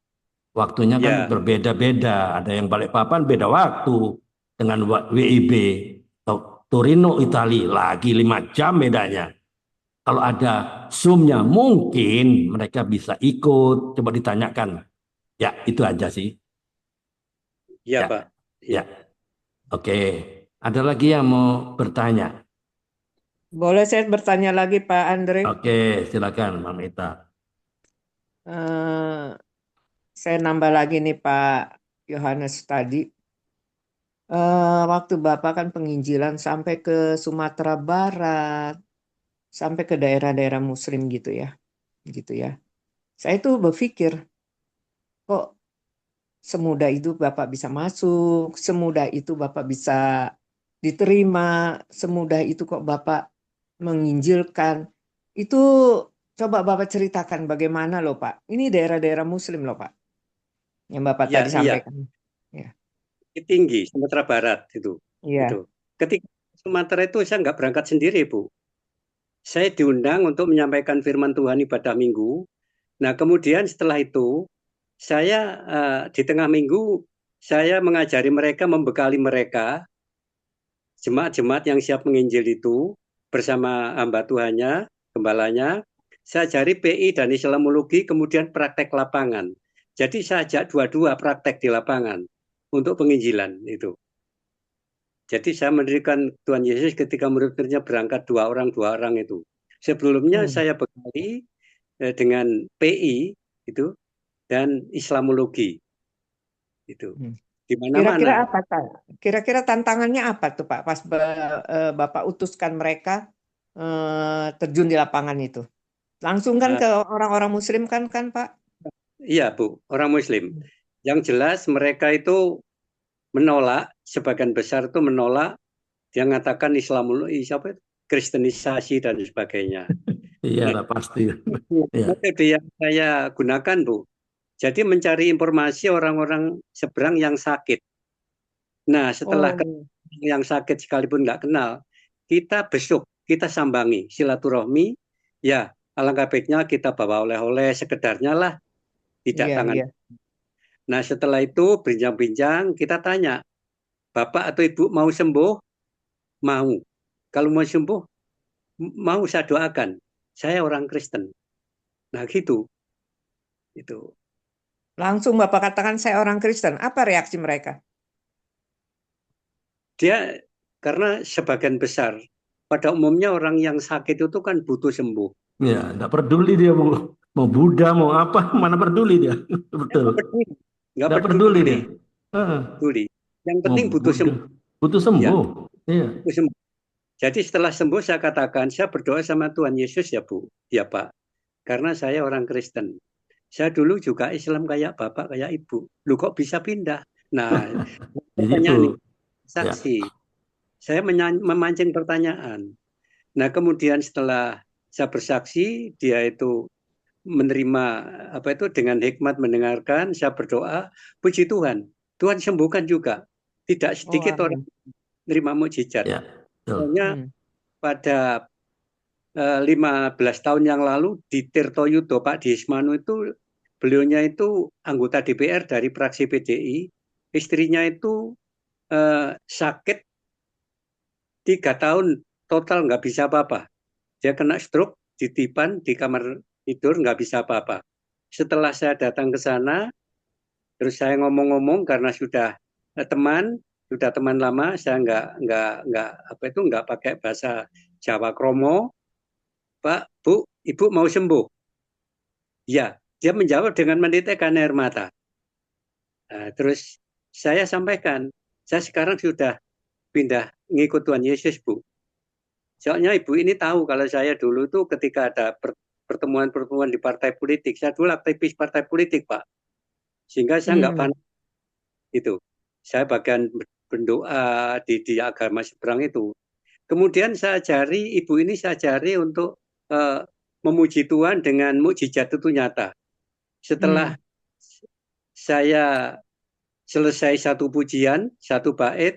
Waktunya kan berbeda-beda. Ada yang Balikpapan beda waktu dengan WIB. Torino, Italia lagi 5 jam bedanya. Kalau ada Zoom-nya mungkin mereka bisa ikut. Coba ditanyakan. Ya, itu aja sih. Iya, Ya. Pak. Ya. Oke. Ada lagi yang mau bertanya? Boleh saya bertanya lagi, Pak Andre? Oke, silakan, Mama Ita. Saya nambah lagi nih, Pak Yohanes tadi. Waktu Bapak kan penginjilan sampai ke Sumatera Barat, sampai ke daerah-daerah Muslim gitu ya. Saya tuh berpikir, kok semudah itu Bapak bisa masuk, semudah itu Bapak bisa diterima, semudah itu kok Bapak menginjilkan. Itu coba Bapak ceritakan bagaimana loh, Pak. Ini daerah-daerah Muslim loh, Pak, yang Bapak tadi sampaikan. Ya. Tinggi Sumatera Barat itu. Iya. Itu. Ketika Sumatera itu saya nggak berangkat sendiri, Bu. Saya diundang untuk menyampaikan firman Tuhan ibadah minggu. Nah, kemudian setelah itu saya di tengah minggu saya mengajari mereka, membekali mereka jemaat-jemaat yang siap menginjil itu bersama hamba Tuhannya, gembalanya. Saya ajari PI dan Islamologi, kemudian praktek lapangan. Jadi saya ajak dua-dua praktek di lapangan untuk penginjilan itu. Jadi saya mendirikan Tuhan Yesus ketika murid-muridnya berangkat 2 orang itu. Sebelumnya saya bekali dengan PI itu dan Islamologi itu. Di mana-mana. Kira-kira apa, Pak? Kira-kira tantangannya apa tuh, Pak? Pas Bapak utuskan mereka terjun di lapangan itu. Langsung kan ke orang-orang Muslim kan, Pak? Iya, Bu, orang Muslim. Yang jelas mereka itu menolak, sebagian besar itu menolak, dia mengatakan Kristenisasi dan sebagainya. Iya, pasti. Metode yang saya gunakan, Bu, jadi mencari informasi orang-orang seberang yang sakit. Nah, setelah yang sakit sekalipun nggak kenal, kita besuk, kita sambangi, silaturahmi, ya alangkah baiknya kita bawa oleh-oleh sekedarnya lah, tidak tangan. Nah, setelah itu bincang-bincang, kita tanya, Bapak atau Ibu mau sembuh? Mau. Kalau mau sembuh, mau saya doakan. saya orang Kristen. Nah gitu. Itu. Langsung Bapak katakan saya orang Kristen. Apa reaksi mereka? Dia karena sebagian besar pada umumnya orang yang sakit itu kan butuh sembuh. Ya, nggak peduli dia mau Buddha mau apa, mana peduli dia. Betul. Nggak peduli dia. Peduli. Yang penting butuh sembuh. Butuh sembuh. Iya. Butuh sembuh. Jadi setelah sembuh saya katakan, saya berdoa sama Tuhan Yesus ya Bu, ya Pak. Karena saya orang Kristen. Saya dulu juga Islam kayak Bapak, kayak Ibu. Lu kok bisa pindah? Nah, pertanyaan saksi. Ya. Saya memancing pertanyaan. Nah, kemudian setelah saya bersaksi, dia itu menerima apa itu dengan hikmat mendengarkan, saya berdoa, puji Tuhan. Tuhan sembuhkan juga. Tidak sedikit orang menerima mukjizat. Ya. Soalnya pada 15 tahun yang lalu di Tirtoyudo Pak Diesmanu itu beliaunya itu anggota DPR dari fraksi PDI, istrinya itu sakit 3 tahun total nggak bisa apa-apa. Dia kena stroke, ditipan di kamar tidur nggak bisa apa-apa. Setelah saya datang ke sana, terus saya ngomong-ngomong karena sudah teman lama, saya nggak pakai bahasa Jawa kromo. Pak, Bu, Ibu mau sembuh? Ya, dia menjawab dengan menitikkan air mata. Nah, terus saya sampaikan, saya sekarang sudah pindah ngikut Tuhan Yesus, Bu. Soalnya Ibu ini tahu kalau saya dulu itu ketika ada pertemuan-pertemuan di partai politik, saya dulu aktivis partai politik, Pak. Sehingga saya nggak panik. Itu. Saya bagian berdoa di agama seberang itu. Kemudian saya ajari, Ibu ini saya ajari untuk memuji Tuhan dengan mukjizat itu nyata. Setelah saya selesai satu pujian, satu bait,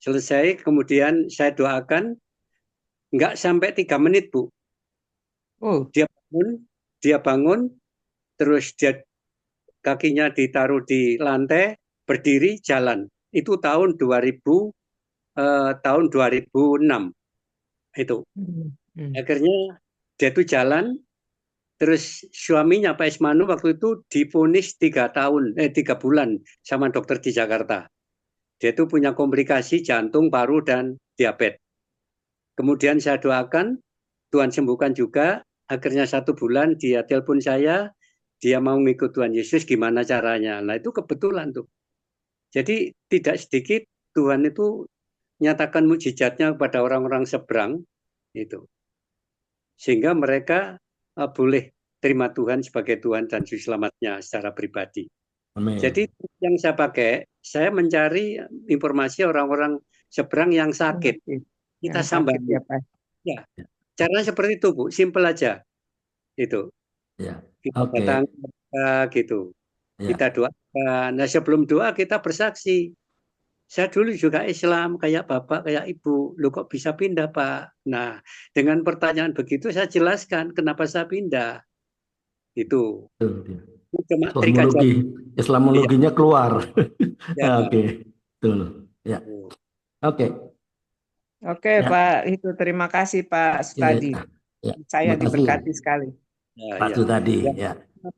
selesai, kemudian saya doakan, nggak sampai 3 menit, Bu. Dia bangun, terus dia kakinya ditaruh di lantai, berdiri, jalan. Itu tahun 2006. Itu. Akhirnya dia itu jalan, terus suaminya Pak Ismanu waktu itu divonis 3 bulan sama dokter di Jakarta. Dia itu punya komplikasi jantung, paru, dan diabetes. Kemudian saya doakan, Tuhan sembuhkan juga. Akhirnya 1 bulan dia telepon saya, dia mau ngikut Tuhan Yesus, gimana caranya. Nah itu kebetulan tuh. Jadi tidak sedikit Tuhan itu nyatakan mukjizatnya kepada orang-orang seberang. Itu. Sehingga mereka boleh terima Tuhan sebagai Tuhan dan Juru Selamatnya secara pribadi. Amin. Jadi yang saya pakai, saya mencari informasi orang-orang seberang yang sakit. Kita sambangi. Ya, caranya seperti itu, Bu. Simple aja. Itu. Ya. Kita datang gitu. Ya. Kita doakan. Nah, sebelum doa kita bersaksi. Saya dulu juga Islam, kayak Bapak, kayak Ibu. Loh kok bisa pindah, Pak? Nah, dengan pertanyaan begitu saya jelaskan kenapa saya pindah. Itu. Cuma Islamologinya keluar. Ya. Oke. Betul. Ya. Oke. Oke, ya. Pak. Itu terima kasih Pak Sutadi. Ya. Saya diberkati sekali. Pak Sutadi.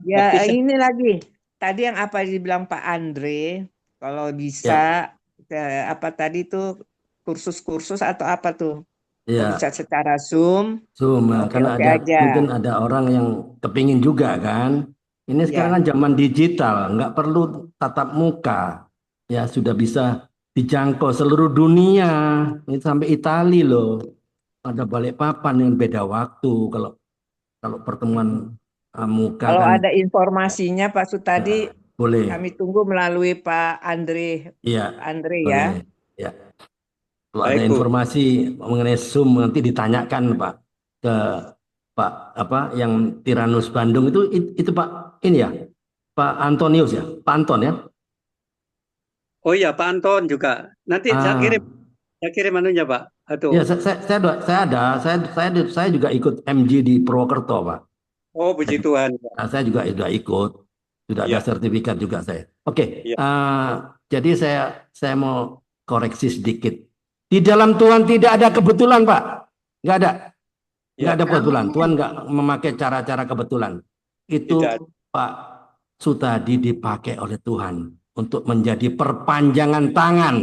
Ya, ini lagi. Tadi yang apa dibilang Pak Andre, kalau bisa apa tadi tuh kursus-kursus atau apa tuh? Ya. Bisa secara Zoom. Karena mungkin ada orang yang kepingin juga kan. Ini sekarang kan zaman digital, nggak perlu tatap muka. Ya sudah bisa dijangkau seluruh dunia. Ini sampai Italia loh. Ada Balikpapan yang beda waktu kalau pertemuan muka. Kalau kan, ada informasinya Pak Sutadi, boleh. Kami tunggu melalui Pak Andre. Iya. Andre boleh. Ya. Kalau ada informasi mengenai Zoom nanti ditanyakan Pak ke Pak yang Tiranus Bandung itu Pak ini ya Pak Antonius ya Pak Anton ya. Oh iya Pak Anton juga. Nanti saya kirim anunya Pak. Aduh. Ya saya juga ikut MG di Purwokerto Pak. Oh puji Tuhan. Saya juga sudah ikut. Sudah ada sertifikat juga saya. Oke. Jadi saya mau koreksi sedikit. Di dalam Tuhan tidak ada kebetulan Pak. Nggak ada. Nggak Ya, ada kebetulan. Tuhan nggak memakai cara-cara kebetulan. Itu tidak. Pak Sutadi dipakai oleh Tuhan untuk menjadi perpanjangan tangan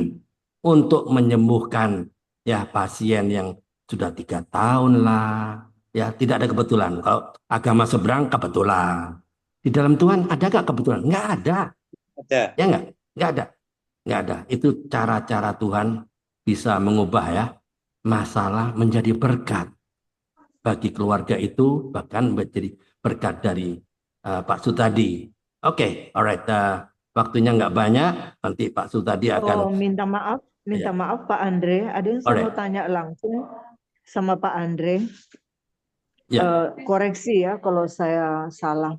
untuk menyembuhkan ya pasien yang sudah 3 tahun lah. Ya, tidak ada kebetulan. Kalau agama seberang kebetulan. Di dalam Tuhan ada nggak kebetulan? Nggak ada. Ada. Ya nggak? Nggak ada. Nggak ada. Itu cara-cara Tuhan bisa mengubah ya masalah menjadi berkat bagi keluarga itu, bahkan menjadi berkat dari Pak Sutadi. Oke, alright. Waktunya nggak banyak, nanti Pak Sutadi akan. Minta Ya. maaf Pak Andre. Ada yang saya mau tanya langsung sama Pak Andre. Ya. Koreksi ya kalau saya salah.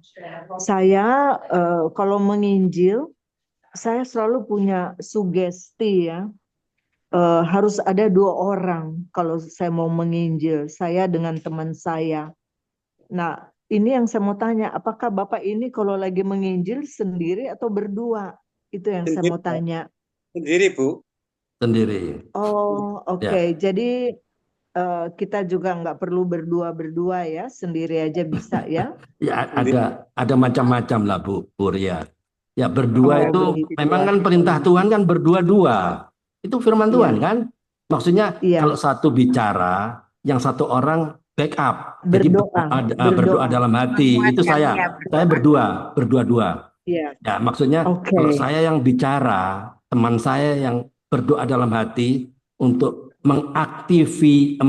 Saya kalau menginjil, saya selalu punya sugesti ya. Harus ada 2 orang kalau saya mau menginjil. Saya dengan teman saya. Nah, ini yang saya mau tanya. Apakah Bapak ini kalau lagi menginjil sendiri atau berdua? Itu yang saya mau tanya. Sendiri, Bu. Sendiri. Oh, oke. Jadi kita juga nggak perlu berdua ya, sendiri aja bisa ya? Ya, ada macam-macam lah Bu Ria. Ya, berdua itu memang kan perintah Tuhan kan berdua-dua. Itu firman Tuhan kan? Maksudnya kalau satu bicara, yang satu orang backup. Jadi berdoa dalam hati. Itu saya berdua-dua. Iya. Ya, maksudnya kalau saya yang bicara, teman saya yang berdoa dalam hati untuk mengaktifasi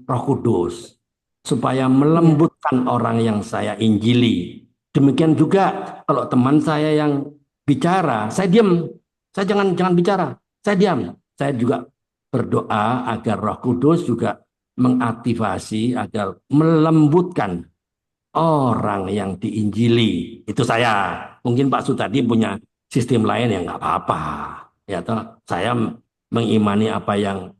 Roh Kudus supaya melembutkan orang yang saya injili. Demikian juga kalau teman saya yang bicara, saya diam. Saya jangan bicara. Saya diam. Saya juga berdoa agar Roh Kudus juga mengaktifasi agar melembutkan orang yang diinjili. Itu saya. Mungkin Pak Sutadi punya sistem lain yang nggak apa-apa. Ya, toh saya mengimani apa yang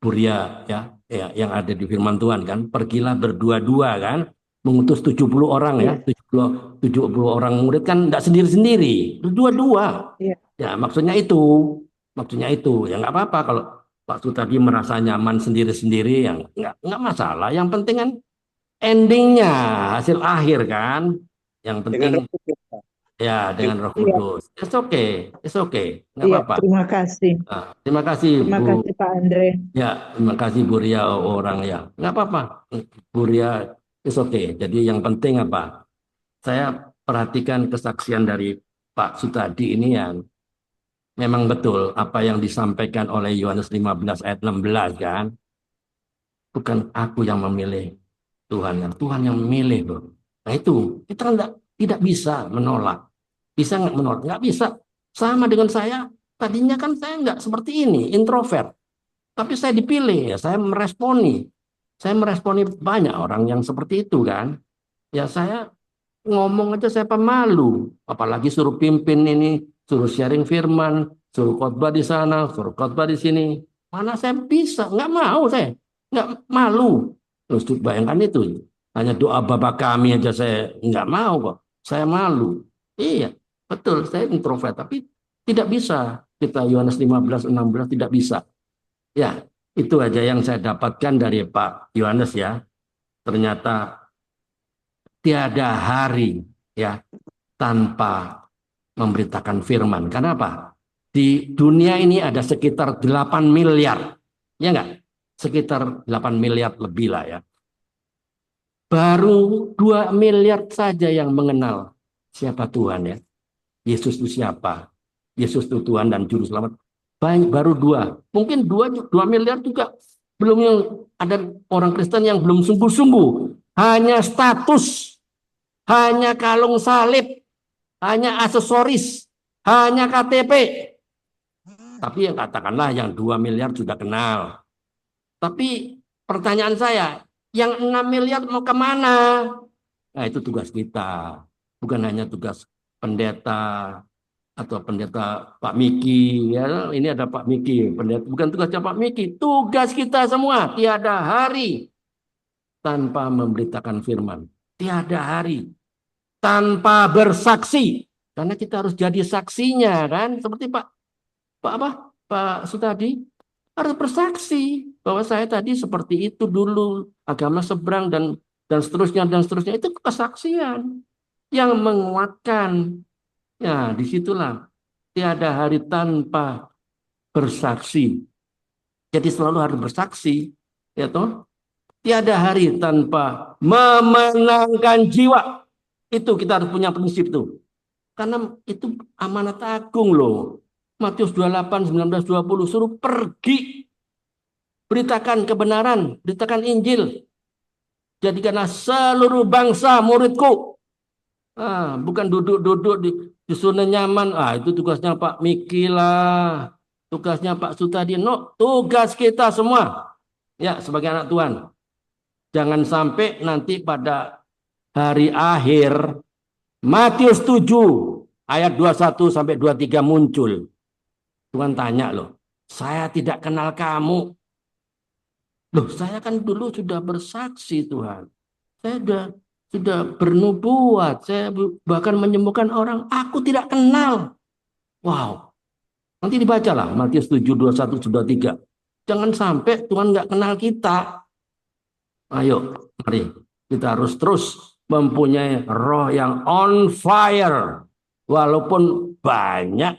Buria ya yang ada di firman Tuhan kan. Pergilah berdua-dua kan. Mengutus 70 orang ya. 70 orang murid kan nggak sendiri-sendiri. Berdua-dua. Ya, maksudnya itu. Ya nggak apa-apa kalau Pak Sutadi merasa nyaman sendiri-sendiri, yang nggak masalah. Yang penting kan endingnya, hasil akhir kan. Yang penting dengan Roh Kudus. It's okay, nggak apa-apa. Terima kasih. Terima kasih Pak Andre. Ya, terima kasih Bu Ria orang ya. Nggak apa-apa, Bu Ria, it's okay. Jadi yang penting apa? Saya perhatikan kesaksian dari Pak Sutadi ini yang memang betul apa yang disampaikan oleh Yohanes 15 ayat 16 kan. Bukan aku yang memilih, Tuhan yang memilih, bro. Nah itu kita tidak bisa menolak. Bisa nggak menolak? Nggak bisa. Sama dengan saya, tadinya kan saya nggak seperti ini, introvert. Tapi saya dipilih, ya saya meresponi. Saya meresponi banyak orang yang seperti itu kan. Ya saya ngomong aja saya pemalu. Apalagi suruh pimpin ini, suruh sharing firman, suruh khotbah di sana, suruh khotbah di sini. Mana saya bisa? Nggak mau saya. Nggak malu. Terus bayangkan itu. Hanya doa Bapa kami aja saya nggak mau kok. Saya malu. Iya, betul. Saya introvert. Tapi tidak bisa. Kita Yohanes 15:16 tidak bisa. Ya, itu aja yang saya dapatkan dari Pak Yohanes ya. Ternyata tiada hari ya tanpa memberitakan firman. Kenapa? Di dunia ini ada sekitar 8 miliar. Ya enggak? Sekitar 8 miliar lebih lah ya. Baru 2 miliar saja yang mengenal siapa Tuhan ya. Yesus itu siapa? Yesus itu Tuhan dan Juru Selamat. Baru 2. Mungkin 2 miliar juga belum, yang ada orang Kristen yang belum sungguh-sungguh. Hanya status, hanya kalung salib, hanya aksesoris, hanya KTP. Tapi yang katakanlah yang 2 miliar sudah kenal. Tapi pertanyaan saya, yang 6 miliar mau kemana? Nah itu tugas kita. Bukan hanya tugas pendeta atau pendeta Pak Miki. Ya, ini ada Pak Miki. Pendeta, bukan tugasnya Pak Miki. Tugas kita semua. Tiada hari tanpa memberitakan firman. Tiada hari tanpa bersaksi. Karena kita harus jadi saksinya kan. Seperti Pak Sutadi. harus bersaksi bahwa saya tadi seperti itu dulu, agama seberang dan seterusnya dan seterusnya. Itu kesaksian yang menguatkan. Ya, disitulah tiada hari tanpa bersaksi. Jadi selalu harus bersaksi, ya toh. Tiada hari tanpa memenangkan jiwa. Itu kita harus punya prinsip tuh. Karena itu amanat agung loh. Matius 28, 19, 20 suruh pergi. Beritakan kebenaran, beritakan Injil. Jadikanlah seluruh bangsa muridku. Bukan duduk-duduk di zona nyaman. Itu tugasnya Pak Miki lah. Tugasnya Pak Sutadi. No, tugas kita semua. Ya, sebagai anak Tuhan. Jangan sampai nanti pada hari akhir Matius 7 ayat 21 sampai 23 muncul. Tuhan tanya loh, saya tidak kenal kamu. Loh, saya kan dulu sudah bersaksi Tuhan. Saya sudah bernubuat, saya bahkan menyembuhkan orang, aku tidak kenal. Wow. Nanti dibacalah Matius 7 21 23. Jangan sampai Tuhan nggak kenal kita. Ayo, mari kita harus terus mempunyai roh yang on fire. Walaupun banyak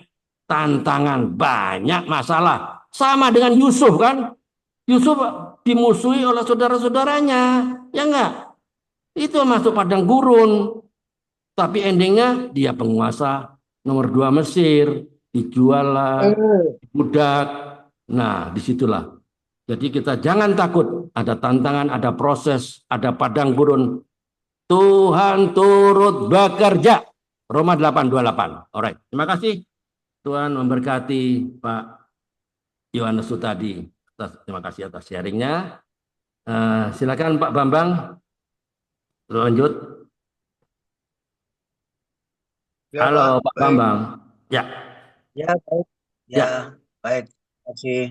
tantangan, banyak masalah. Sama dengan Yusuf kan. Yusuf dimusuhi oleh saudara-saudaranya. Ya enggak? Itu masuk padang gurun. Tapi endingnya dia penguasa nomor 2 Mesir. Dijual lah, budak. Nah, disitulah. Jadi kita jangan takut, ada tantangan, ada proses, ada padang gurun. Tuhan turut bekerja. Roma 8:28. Alright, terima kasih. Tuhan memberkati Pak Yohanes Sutadi. Terima kasih atas sharingnya. Silakan Pak Bambang. Lanjut. Ya, halo Pak Bambang. Ya. Ya, baik. Ya, baik. Terima kasih.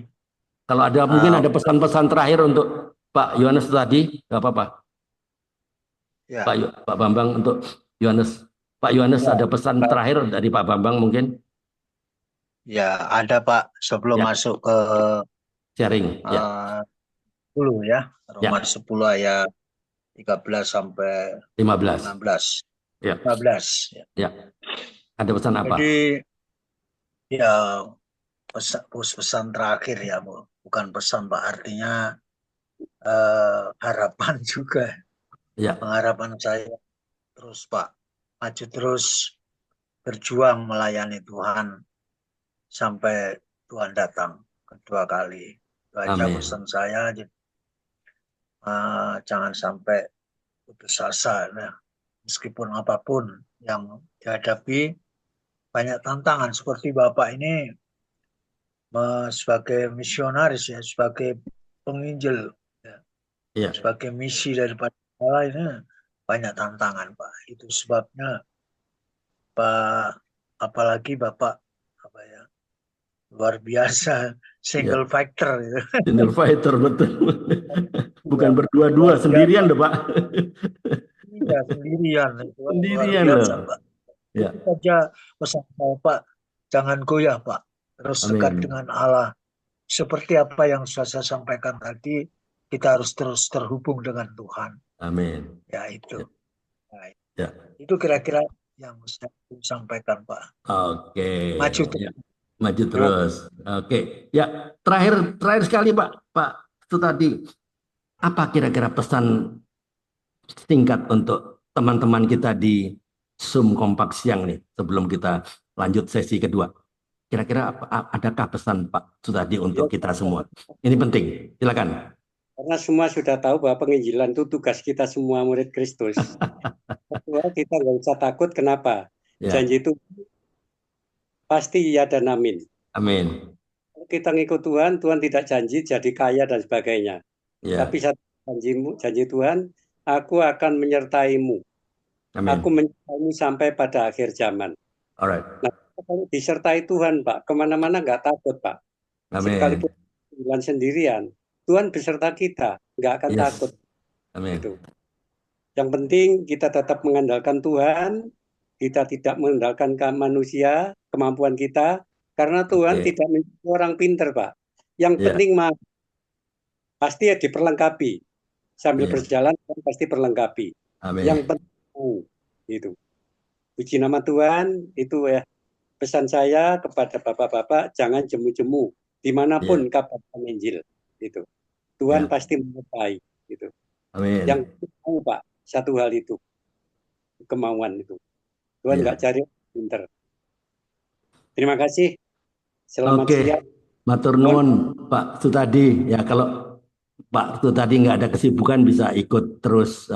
Kalau ada mungkin ada pesan-pesan terakhir untuk Pak Yohanes tadi, nggak apa-apa. Ya. Pak Bambang untuk Yohanes. Pak Yohanes ada pesan terakhir dari Pak Bambang mungkin? Ya, ada Pak. Sebelum masuk ke sharing. Dulu ya, Roma 10 ayat 13 sampai 15. 16. Ya. 15. Ya. Ada pesan apa? Jadi ya pesan terakhir ya, bukan pesan Pak, artinya harapan juga. Ya. Pengharapan saya terus Pak, maju terus berjuang melayani Tuhan sampai Tuhan datang kedua kali. Itu aja pesan saya. Jangan sampai putus asa ya. Meskipun apapun yang dihadapi, banyak tantangan seperti Bapak ini sebagai misionaris ya, sebagai penginjil ya, sebagai misi daripada Allah ini banyak tantangan Pak. Itu sebabnya Pak, apalagi Bapak luar biasa single fighter gitu. Single fighter betul. Bukan berdua-dua, sendirian loh Pak. Iya, sendirian. Sendirian loh. Pak. Ya. Itu saja pesan saya Pak, jangan goyah Pak. Terus dekat dengan Allah. Seperti apa yang sudah saya sampaikan tadi, kita harus terus terhubung dengan Tuhan. Amin. Ya itu. Nah, ya. Itu kira-kira yang saya sampaikan Pak. Oke. Maju terus. Ya. Maju terus. Oke. Ya, terakhir sekali Pak itu tadi. Apa kira-kira pesan singkat untuk teman-teman kita di Zoom kompak siang nih sebelum kita lanjut sesi kedua? Kira-kira adakah pesan Pak Sutadi untuk kita semua? Ini penting. Silakan. Karena semua sudah tahu bahwa penginjilan itu tugas kita semua murid Kristus. Kita nggak usah takut. Kenapa? Ya. Janji itu pasti ya dan amin. Amin. Kalau kita ngikut Tuhan, Tuhan tidak janji jadi kaya dan sebagainya. Ya. Tapi satu janji Tuhan, aku akan menyertaimu. Amin. Aku menyertaimu sampai pada akhir zaman. Alright. Nah, kalau disertai Tuhan, Pak, kemana-mana nggak takut, Pak. Amin. Sekalipun jalan sendirian, Tuhan beserta kita, nggak akan takut. Amin. Gitu. Yang penting kita tetap mengandalkan Tuhan, kita tidak mengandalkan manusia, kemampuan kita, karena Tuhan tidak menjadi orang pinter, Pak. Yang Ya. penting mah pasti ya diperlengkapi. Sambil Ya. berjalan kan pasti perlengkapi. Yang Amin. penting itu. Puji nama Tuhan, itu ya pesan saya kepada bapak-bapak, jangan jemu-jemu dimanapun kabar Injil. Itu Tuhan Ya. pasti menyertai. Gitu. Amin. Yang mau Pak, satu hal itu kemauan itu. Tuhan nggak cari pinter. Terima kasih. Selamat Oke, siang. matur nuwun Pak Sutadi. Ya kalau Pak Sutadi nggak ada kesibukan bisa ikut terus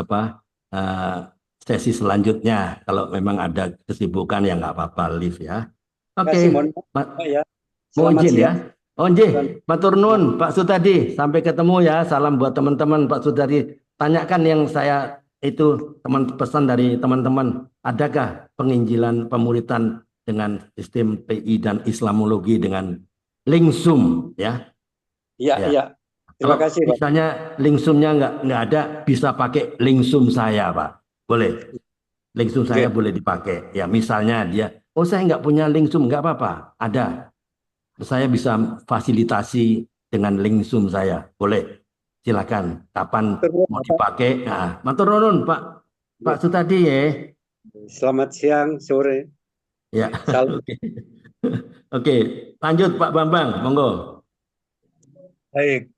sesi selanjutnya. Kalau memang ada kesibukan ya nggak apa-apa, live ya. Oke, Mohon maaf, Pak, ya. mau Selamat izin siang. ya. Oh nggih, matur nuwun Pak Sutadi. Sampai ketemu ya. Salam buat teman-teman Pak Sutadi. Tanyakan yang saya itu pesan dari teman-teman. Adakah penginjilan pemuritan dengan sistem PI dan Islamologi dengan Lingsum ya? Iya, Ya. iya. Terima Kalau kasih, Pak. misalnya Lingsumnya nggak ada, bisa pakai Lingsum saya, Pak. Boleh. Lingsum saya boleh dipakai. Ya, misalnya dia, oh saya nggak punya Lingsum, nggak apa-apa. Ada. Saya bisa fasilitasi dengan Lingsum saya. Boleh. Silakan. Kapan mau dipakai? Nah, matur nuwun, Pak Sutadi ya. Selamat siang, sore. Ya. Salam. Oke. Oke, lanjut Pak Bambang, monggo. Baik,